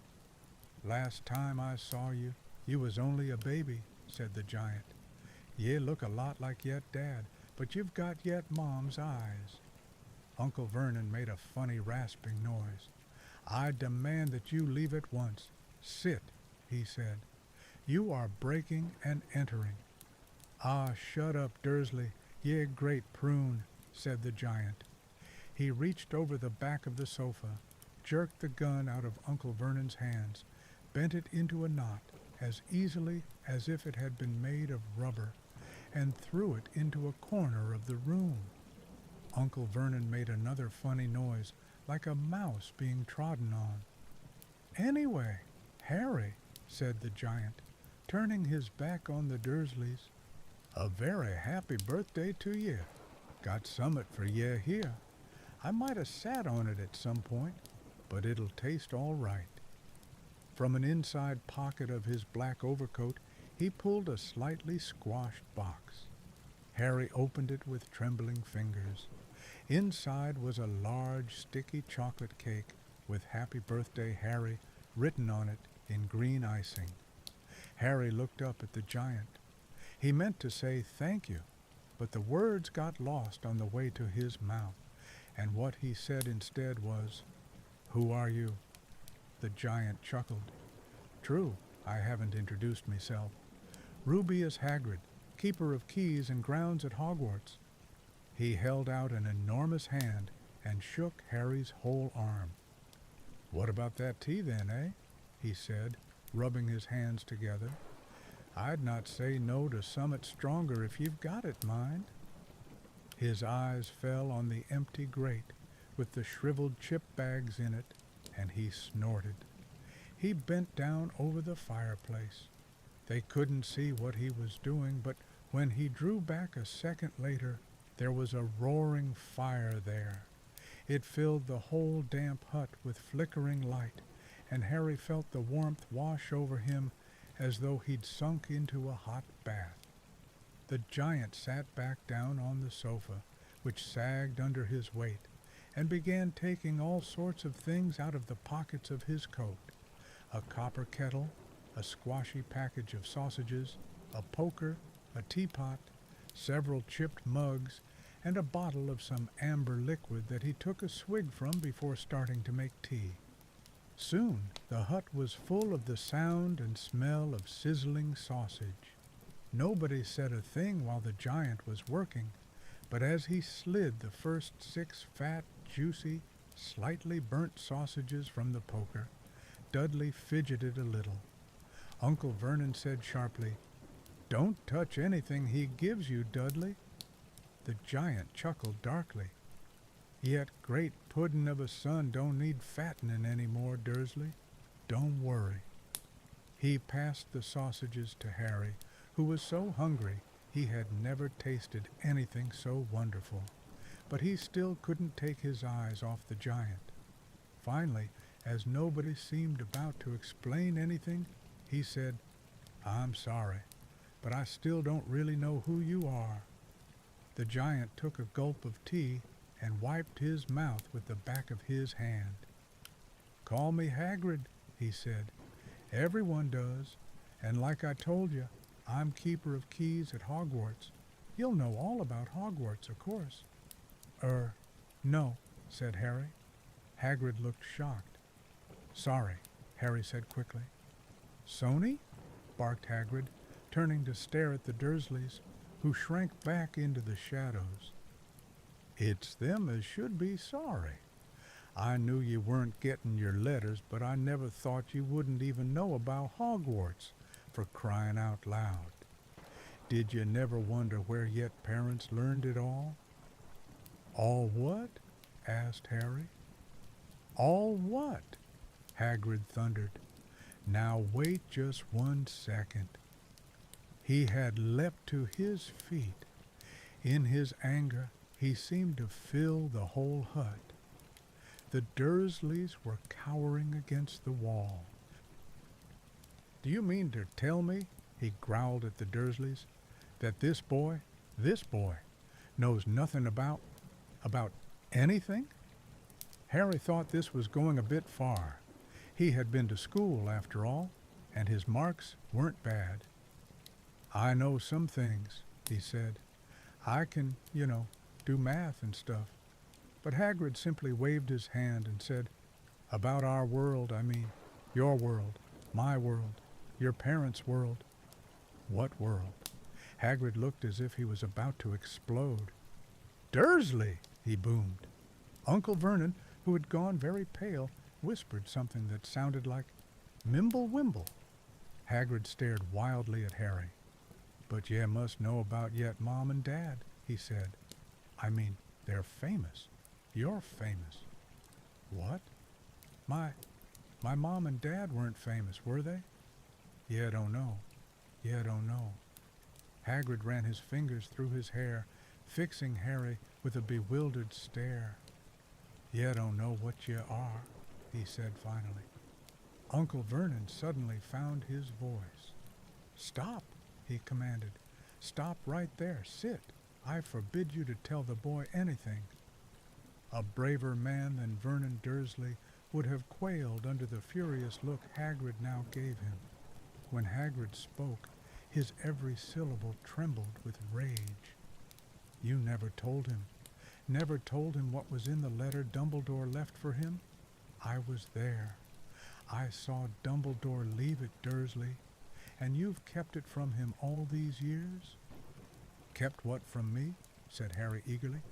"Last time I saw you, you was only a baby," said the giant. "Ye look a lot like yet Dad, but you've got yet Mom's eyes." Uncle Vernon made a funny rasping noise. "I demand that you leave at once. Sit," he said. "You are breaking and entering." "Ah, shut up, Dursley, ye great prune," said the giant. He reached over the back of the sofa, jerked the gun out of Uncle Vernon's hands, bent it into a knot as easily as if it had been made of rubber, and threw it into a corner of the room. Uncle Vernon made another funny noise, like a mouse being trodden on. "Anyway, Harry," said the giant, turning his back on the Dursleys, "a very happy birthday to ye. Got summat for ye here. I might have sat on it at some point, but it'll taste all right." From an inside pocket of his black overcoat, he pulled a slightly squashed box. Harry opened it with trembling fingers. Inside was a large, sticky chocolate cake with "Happy Birthday, Harry" written on it in green icing. Harry looked up at the giant. He meant to say "thank you," but the words got lost on the way to his mouth, and what he said instead was, "Who are you?" The giant chuckled. "True, I haven't introduced myself. Rubeus Hagrid, keeper of keys and grounds at Hogwarts." He held out an enormous hand and shook Harry's whole arm. "What about that tea then, eh?" he said, rubbing his hands together. "I'd not say no to summat stronger if you've got it, mind." His eyes fell on the empty grate with the shriveled chip bags in it, and he snorted. He bent down over the fireplace. They couldn't see what he was doing, but when he drew back a second later, there was a roaring fire there. It filled the whole damp hut with flickering light, and Harry felt the warmth wash over him as though he'd sunk into a hot bath. The giant sat back down on the sofa, which sagged under his weight, and began taking all sorts of things out of the pockets of his coat. A copper kettle, a squashy package of sausages, a poker, a teapot, several chipped mugs, and a bottle of some amber liquid that he took a swig from before starting to make tea. Soon the hut was full of the sound and smell of sizzling sausage. Nobody said a thing while the giant was working, but as he slid the first 6 fat, juicy, slightly burnt sausages from the poker, Dudley fidgeted a little. Uncle Vernon said sharply, "Don't touch anything he gives you, Dudley." The giant chuckled darkly. "Yet great puddin' of a son don't need fattening any more, Dursley. Don't worry." He passed the sausages to Harry, who was so hungry he had never tasted anything so wonderful, but he still couldn't take his eyes off the giant. Finally, as nobody seemed about to explain anything, he said, "I'm sorry, but I still don't really know who you are." The giant took a gulp of tea and wiped his mouth with the back of his hand. "Call me Hagrid," he said. "Everyone does, and like I told you, I'm keeper of keys at Hogwarts. You'll know all about Hogwarts, of course." No," said Harry. Hagrid looked shocked. "Sorry," Harry said quickly. "Sony?" barked Hagrid, turning to stare at the Dursleys, who shrank back into the shadows. "It's them as should be sorry. I knew you weren't getting your letters, but I never thought you wouldn't even know about Hogwarts, for crying out loud. Did you never wonder where yet parents learned it all?" "All what?" asked Harry. "All what?" Hagrid thundered. "Now wait just 1 second." He had leapt to his feet. In his anger, he seemed to fill the whole hut. The Dursleys were cowering against the wall. "Do you mean to tell me," he growled at the Dursleys, "that this boy, knows nothing about anything?" Harry thought this was going a bit far. He had been to school, after all, and his marks weren't bad. "I know some things," he said. "I can, do math and stuff." But Hagrid simply waved his hand and said, "About our world, I mean. Your world, my world, your parents' world." "What world?" Hagrid looked as if he was about to explode. "Dursley!" he boomed. Uncle Vernon, who had gone very pale, whispered something that sounded like "Mimble Wimble." Hagrid stared wildly at Harry. "But ye must know about yet Mom and Dad," he said. "I mean, they're famous. You're famous." "What? My mom and dad weren't famous, were they?" "Yeah, don't know. Hagrid ran his fingers through his hair, fixing Harry with a bewildered stare. "Yeah, don't know what ye are," he said finally. Uncle Vernon suddenly found his voice. "Stop," he commanded. "Stop right there. Sit. I forbid you to tell the boy anything." A braver man than Vernon Dursley would have quailed under the furious look Hagrid now gave him. When Hagrid spoke, his every syllable trembled with rage. "You never told him what was in the letter Dumbledore left for him? I was there. I saw Dumbledore leave it, Dursley, and you've kept it from him all these years?" "Kept what from me?" said Harry eagerly.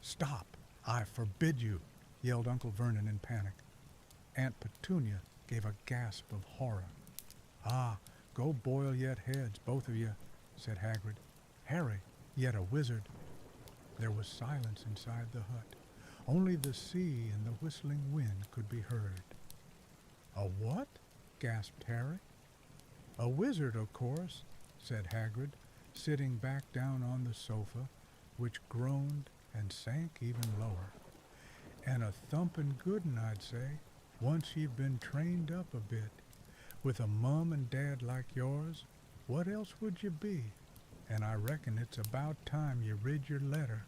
"Stop! I forbid you!" yelled Uncle Vernon in panic. Aunt Petunia gave a gasp of horror. "Ah, go boil yet heads, both of you," said Hagrid. "Harry, yet a wizard." There was silence inside the hut. Only the sea and the whistling wind could be heard. "A what?" gasped Harry. "A wizard, of course," said Hagrid, sitting back down on the sofa, which groaned and sank even lower. "And a thumpin' good 'un, I'd say, once you've been trained up a bit. With a mum and dad like yours, what else would you be? And I reckon it's about time you read your letter."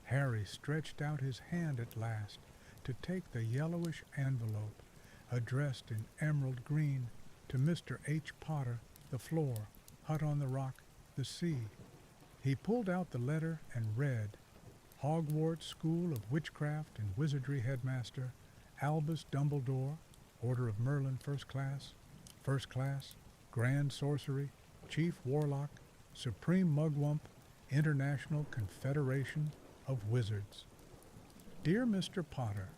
Harry stretched out his hand at last to take the yellowish envelope, addressed in emerald green to Mr. H. Potter, the floor, hut on the rock, the sea. He pulled out the letter and read, "Hogwarts School of Witchcraft and Wizardry Headmaster, Albus Dumbledore, Order of Merlin First Class, Grand Sorcery, Chief Warlock, Supreme Mugwump, International Confederation of Wizards. Dear Mr. Potter,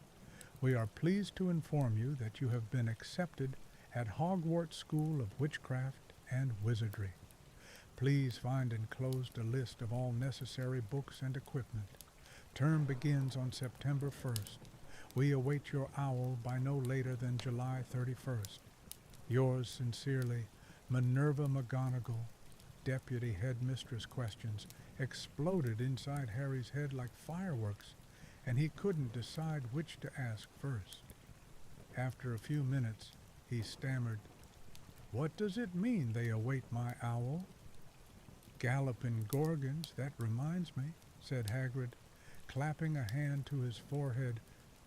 we are pleased to inform you that you have been accepted at Hogwarts School of Witchcraft and Wizardry. Please find enclosed a list of all necessary books and equipment. Term begins on September 1st. We await your owl by no later than July 31st. Yours sincerely, Minerva McGonagall." Deputy headmistress questions exploded inside Harry's head like fireworks, and he couldn't decide which to ask first. After a few minutes, he stammered, "What does it mean they await my owl?" "Galloping Gorgons, that reminds me," said Hagrid, clapping a hand to his forehead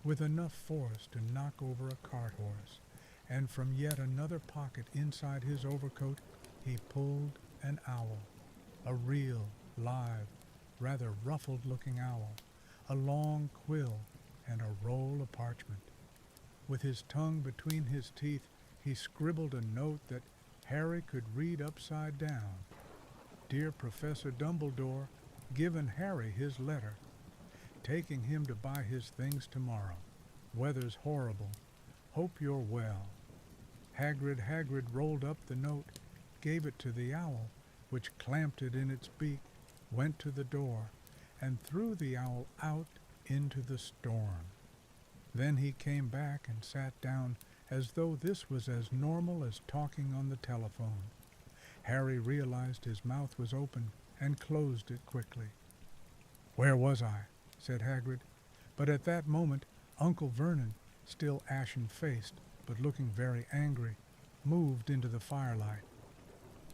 with enough force to knock over a cart horse, and from yet another pocket inside his overcoat he pulled an owl, a real, live, rather ruffled-looking owl, a long quill, and a roll of parchment. With his tongue between his teeth, he scribbled a note that Harry could read upside down. Dear Professor Dumbledore, giving Harry his letter, taking him to buy his things tomorrow. Weather's horrible. Hope you're well. Hagrid rolled up the note, gave it to the owl, which clamped it in its beak, went to the door, and threw the owl out into the storm. Then he came back and sat down as though this was as normal as talking on the telephone. Harry realized his mouth was open and closed it quickly. "Where was I?" said Hagrid, but at that moment Uncle Vernon, still ashen-faced but looking very angry, moved into the firelight.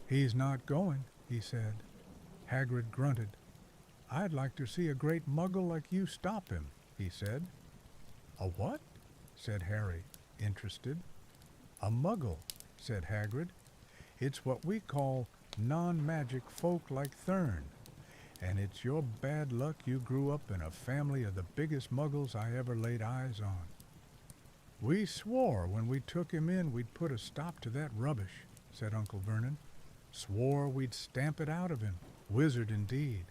"He's not going," he said. Hagrid grunted. "I'd like to see a great muggle like you stop him," he said. "A what?" said Harry, interested. "A muggle," said Hagrid. "It's what we call non-magic folk like Thurn, and it's your bad luck you grew up in a family of the biggest muggles I ever laid eyes on. We swore when we took him in we'd put a stop to that rubbish," said Uncle Vernon. "Swore we'd stamp it out of him. Wizard indeed."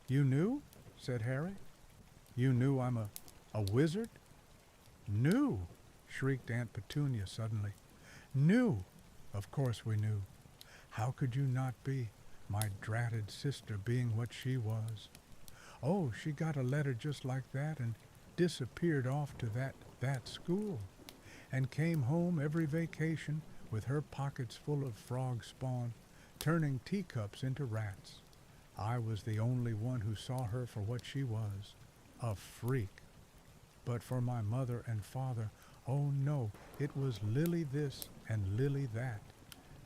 "You knew?" said Harry. "You knew I'm a wizard?" "Knew!" shrieked Aunt Petunia suddenly. "Knew! Of course we knew. How could you not be, my dratted sister being what she was? Oh, she got a letter just like that and disappeared off to that school, and came home every vacation with her pockets full of frog spawn, turning teacups into rats. I was the only one who saw her for what she was, a freak. But for my mother and father, oh no, it was Lily this and Lily that.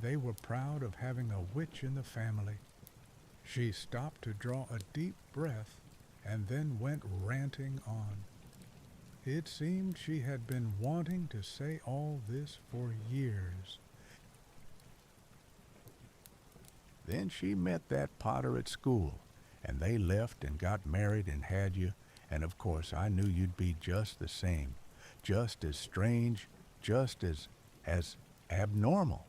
They were proud of having a witch in the family." She stopped to draw a deep breath and then went ranting on. It seemed she had been wanting to say all this for years. "Then she met that Potter at school, and they left and got married and had you, and of course I knew you'd be just the same, just as strange, just as abnormal.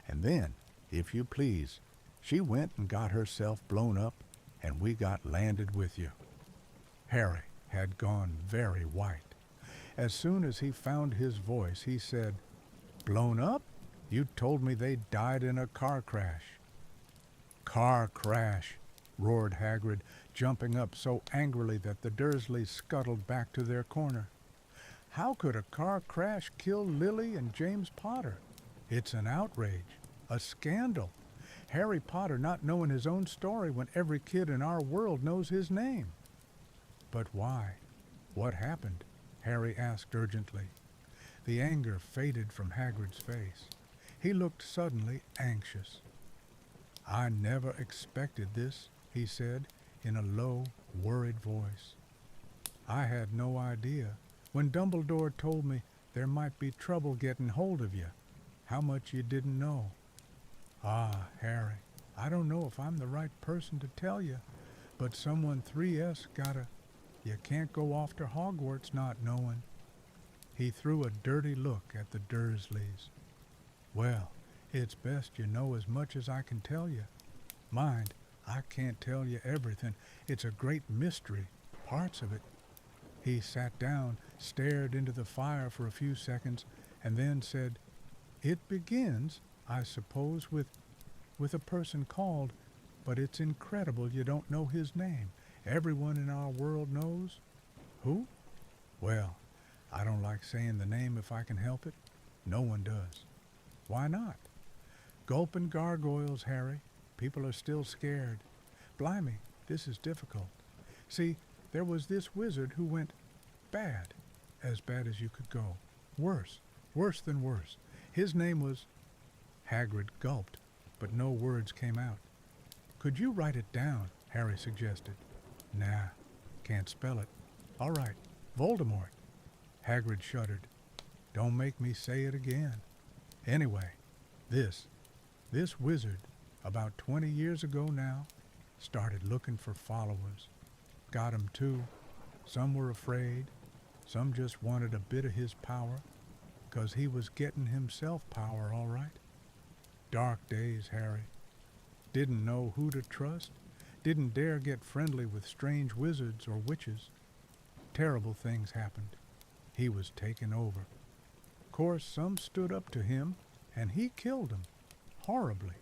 And then, if you please, she went and got herself blown up, and we got landed with you." Harry had gone very white. As soon as he found his voice, he said, "Blown up? You told me they died in a car crash." "Car crash!" roared Hagrid, jumping up so angrily that the Dursleys scuttled back to their corner. "How could a car crash kill Lily and James Potter? It's an outrage, a scandal. Harry Potter not knowing his own story when every kid in our world knows his name." "But why? What happened?" Harry asked urgently. The anger faded from Hagrid's face. He looked suddenly anxious. "I never expected this," he said in a low, worried voice. "I had no idea, when Dumbledore told me there might be trouble getting hold of you, how much you didn't know. Ah, Harry, I don't know if I'm the right person to tell you, but someone 3S gotta. You can't go off to Hogwarts not knowing." He threw a dirty look at the Dursleys. "Well, it's best you know as much as I can tell you. Mind, I can't tell you everything. It's a great mystery, parts of it." He sat down, stared into the fire for a few seconds, and then said, "It begins, I suppose, with a person called, but it's incredible you don't know his name. Everyone in our world knows." "Who?" "Well, I don't like saying the name if I can help it. No one does." "Why not?" "Gulping gargoyles, Harry. People are still scared. Blimey, this is difficult. See, there was this wizard who went bad, as bad as you could go. Worse than worse. His name was—" Hagrid gulped, but no words came out. "Could you write it down?" Harry suggested. "Nah, can't spell it." "All right, Voldemort." Hagrid shuddered. "Don't make me say it again. Anyway, this wizard, about 20 years ago now, started looking for followers. Got 'em too. Some were afraid. Some just wanted a bit of his power, 'cause he was getting himself power all right. Dark days, Harry. Didn't know who to trust, didn't dare get friendly with strange wizards or witches. Terrible things happened. He was taken over. Course, some stood up to him, and he killed them, horribly.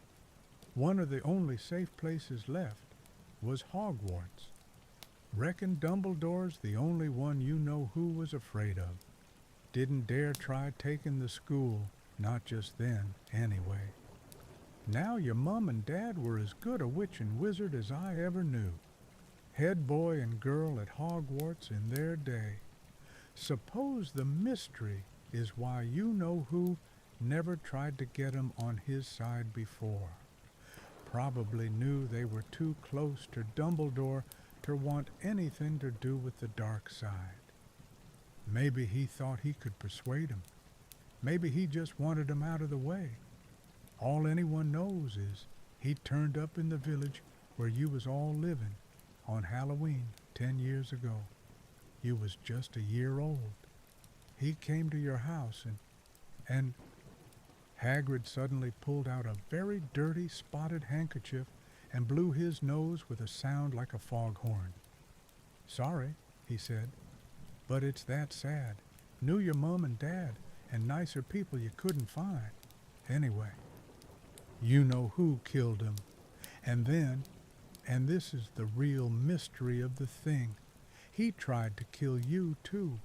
One of the only safe places left was Hogwarts. Reckon Dumbledore's the only one you know who was afraid of. Didn't dare try taking the school, not just then, anyway. Now your mum and dad were as good a witch and wizard as I ever knew. Head boy and girl at Hogwarts in their day. Suppose the mystery is why you-know-who never tried to get 'em on his side before. Probably knew they were too close to Dumbledore to want anything to do with the dark side. Maybe he thought he could persuade 'em. Maybe he just wanted 'em out of the way. All anyone knows is he turned up in the village where you was all living on Halloween 10 years ago. You was just a year old. He came to your house and Hagrid suddenly pulled out a very dirty spotted handkerchief and blew his nose with a sound like a foghorn. Sorry, he said, but it's that sad. Knew your mum and dad and nicer people you couldn't find. Anyway, you know who killed him. And then, and this is the real mystery of the thing, he tried to kill you too.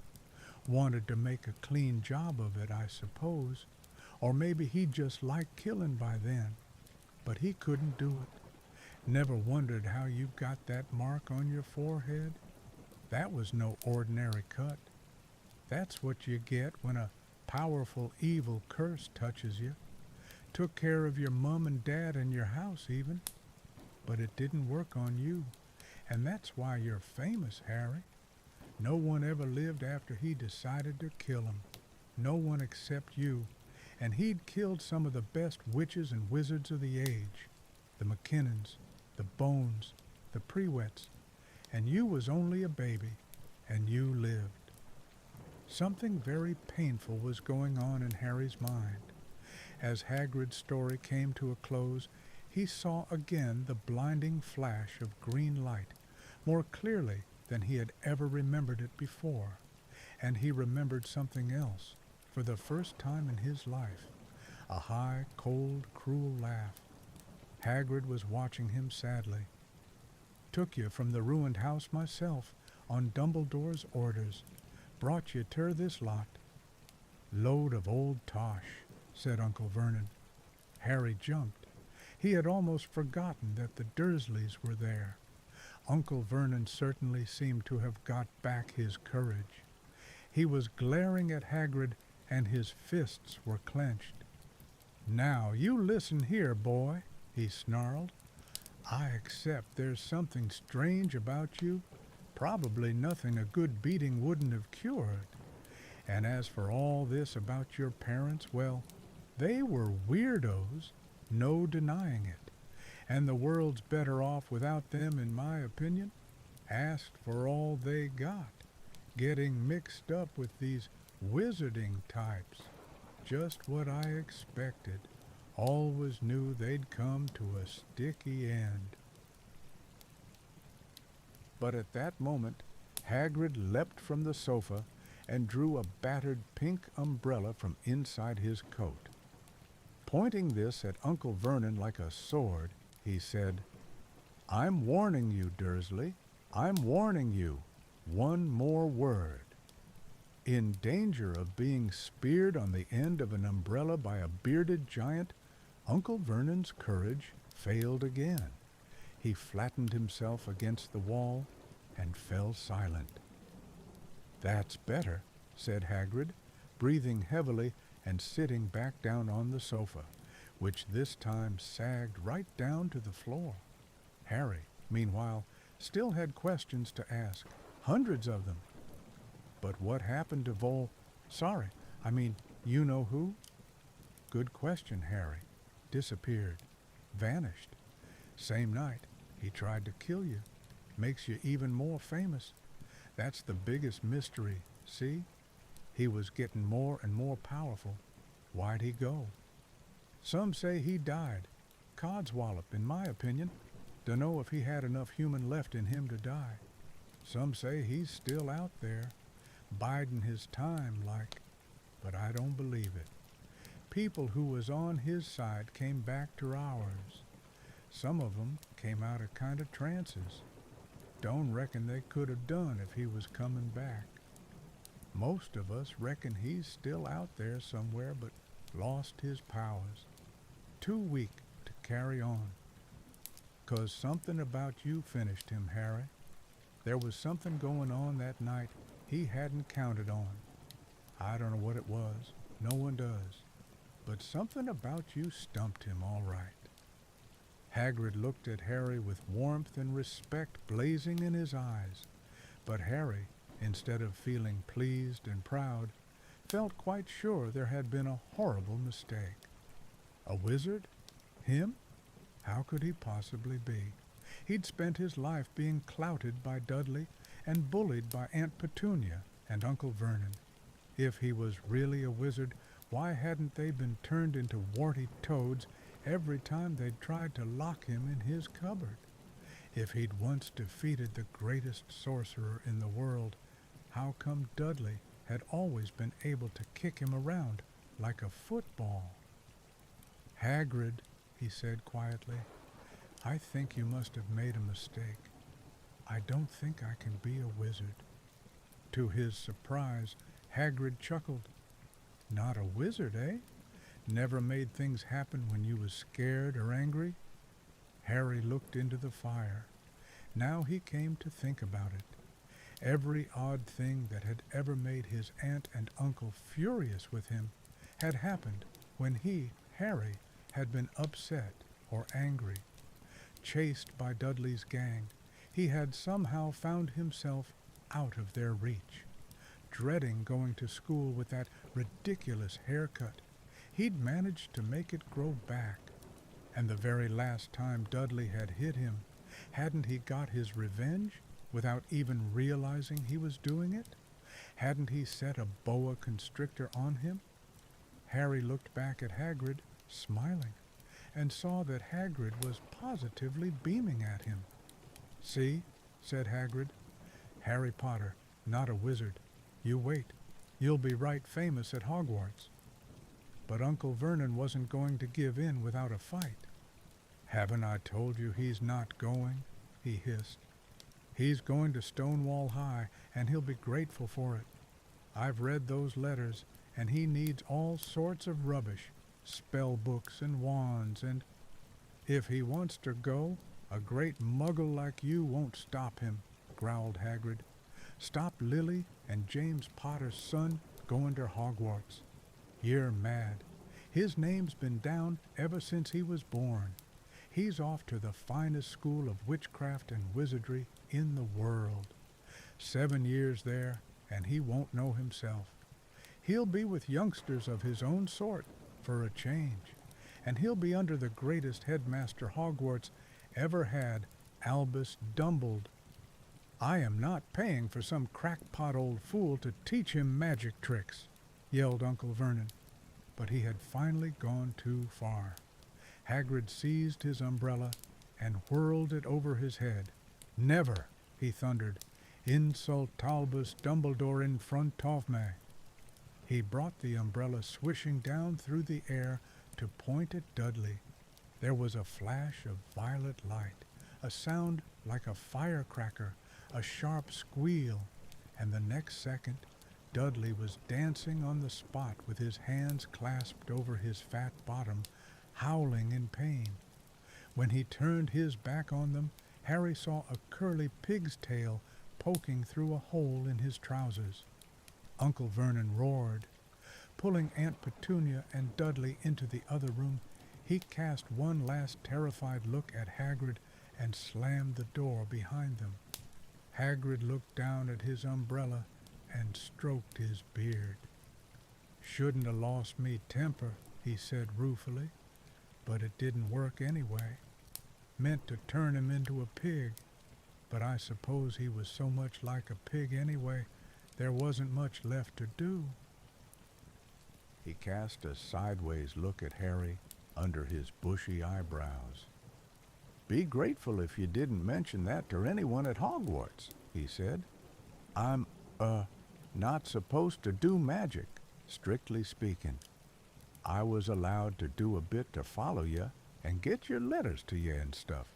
Wanted to make a clean job of it, I suppose. Or maybe he just liked killing by then. But he couldn't do it. Never wondered how you got that mark on your forehead? That was no ordinary cut. That's what you get when a powerful evil curse touches you. Took care of your mum and dad and your house even. But it didn't work on you. And that's why you're famous, Harry. No one ever lived after he decided to kill him. No one except you. And he'd killed some of the best witches and wizards of the age. The McKinnons, the Bones, the Privets. And you was only a baby. And you lived. Something very painful was going on in Harry's mind. As Hagrid's story came to a close, he saw again the blinding flash of green light, more clearly than he had ever remembered it before. And he remembered something else, for the first time in his life, a high, cold, cruel laugh. Hagrid was watching him sadly. Took you from the ruined house myself, on Dumbledore's orders. Brought you ter this lot. Load of old tosh, said Uncle Vernon. Harry jumped. He had almost forgotten that the Dursleys were there. Uncle Vernon certainly seemed to have got back his courage. He was glaring at Hagrid, and his fists were clenched. Now, you listen here, boy, he snarled. I accept there's something strange about you, probably nothing a good beating wouldn't have cured. And as for all this about your parents, well, they were weirdos, no denying it. And the world's better off without them, in my opinion. Asked for all they got, getting mixed up with these wizarding types. Just what I expected. Always knew they'd come to a sticky end. But at that moment, Hagrid leapt from the sofa and drew a battered pink umbrella from inside his coat. Pointing this at Uncle Vernon like a sword, he said, I'm warning you, Dursley. I'm warning you. One more word. In danger of being speared on the end of an umbrella by a bearded giant, Uncle Vernon's courage failed again. He flattened himself against the wall and fell silent. That's better, said Hagrid, breathing heavily and sitting back down on the sofa, which this time sagged right down to the floor. Harry, meanwhile, still had questions to ask, hundreds of them. But what happened to you-know-who? Good question, Harry. Disappeared. Vanished. Same night, he tried to kill you. Makes you even more famous. That's the biggest mystery, see? He was getting more and more powerful. Why'd he go? Some say he died. Codswallop, in my opinion. Dunno if he had enough human left in him to die. Some say he's still out there, biding his time like, but I don't believe it. People who was on his side came back to ours. Some of 'em came out of kind of trances. Don't reckon they could have done if he was coming back. Most of us reckon he's still out there somewhere but lost his powers. Too weak to carry on. 'Cause something about you finished him, Harry. There was something going on that night he hadn't counted on. I don't know what it was. No one does. But something about you stumped him all right. Hagrid looked at Harry with warmth and respect blazing in his eyes. But Harry, instead of feeling pleased and proud, felt quite sure there had been a horrible mistake. A wizard? Him? How could he possibly be? He'd spent his life being clouted by Dudley and bullied by Aunt Petunia and Uncle Vernon. If he was really a wizard, why hadn't they been turned into warty toads every time they'd tried to lock him in his cupboard? If he'd once defeated the greatest sorcerer in the world, how come Dudley had always been able to kick him around like a football? Hagrid, he said quietly, I think you must have made a mistake. I don't think I can be a wizard. To his surprise, Hagrid chuckled. Not a wizard, eh? Never made things happen when you was scared or angry? Harry looked into the fire. Now he came to think about it. Every odd thing that had ever made his aunt and uncle furious with him had happened when he, Harry, had been upset or angry. Chased by Dudley's gang, he had somehow found himself out of their reach. Dreading going to school with that ridiculous haircut, he'd managed to make it grow back. And the very last time Dudley had hit him, hadn't he got his revenge without even realizing he was doing it? Hadn't he set a boa constrictor on him? Harry looked back at Hagrid, smiling, and saw that Hagrid was positively beaming at him. See, said Hagrid, Harry Potter, not a wizard. You wait. You'll be right famous at Hogwarts. But Uncle Vernon wasn't going to give in without a fight. Haven't I told you he's not going? He hissed. He's going to Stonewall High, and he'll be grateful for it. I've read those letters, and he needs all sorts of rubbish, spell books and wands, and if he wants to go, a great muggle like you won't stop him, growled Hagrid. Stop Lily and James Potter's son going to Hogwarts. You're mad. His name's been down ever since he was born. He's off to the finest school of witchcraft and wizardry in the world. 7 years there, and he won't know himself. He'll be with youngsters of his own sort for a change, and he'll be under the greatest headmaster Hogwarts ever had, Albus Dumbledore. I am not paying for some crackpot old fool to teach him magic tricks, yelled Uncle Vernon. But he had finally gone too far. Hagrid seized his umbrella and whirled it over his head. Never, he thundered, insult Albus Dumbledore in front of me. He brought the umbrella swishing down through the air to point at Dudley. There was a flash of violet light, a sound like a firecracker, a sharp squeal, and the next second Dudley was dancing on the spot with his hands clasped over his fat bottom, howling in pain. When he turned his back on them, Harry saw a curly pig's tail poking through a hole in his trousers. Uncle Vernon roared. Pulling Aunt Petunia and Dudley into the other room, he cast one last terrified look at Hagrid and slammed the door behind them. Hagrid looked down at his umbrella and stroked his beard. Shouldn't have lost me temper, he said ruefully, but it didn't work anyway. Meant to turn him into a pig, but I suppose he was so much like a pig anyway, there wasn't much left to do. He cast a sideways look at Harry, under his bushy eyebrows. "Be grateful if you didn't mention that to anyone at Hogwarts," he said. "I'm, not supposed to do magic, strictly speaking. I was allowed to do a bit to follow you and get your letters to you and stuff.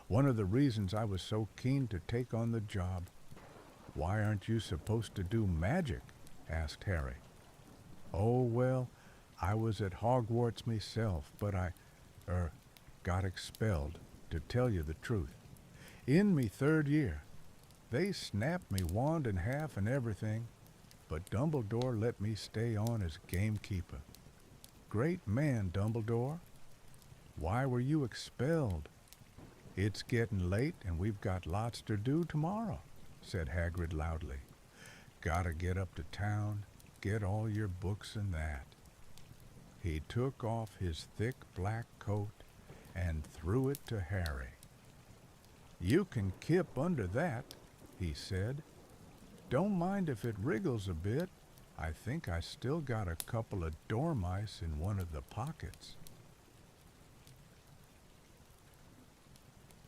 One of the reasons I was so keen to take on the job." "Why aren't you supposed to do magic?" asked Harry. "Oh, well, I was at Hogwarts myself, but I, got expelled, to tell you the truth. In me 3rd year. They snapped me wand in half and everything, but Dumbledore let me stay on as gamekeeper. Great man, Dumbledore." "Why were you expelled?" "It's getting late and we've got lots to do tomorrow," said Hagrid loudly. "Gotta get up to town, get all your books and that." He took off his thick black coat and threw it to Harry. "You can kip under that," he said. "Don't mind if it wriggles a bit. I think I still got a couple of dormice in one of the pockets."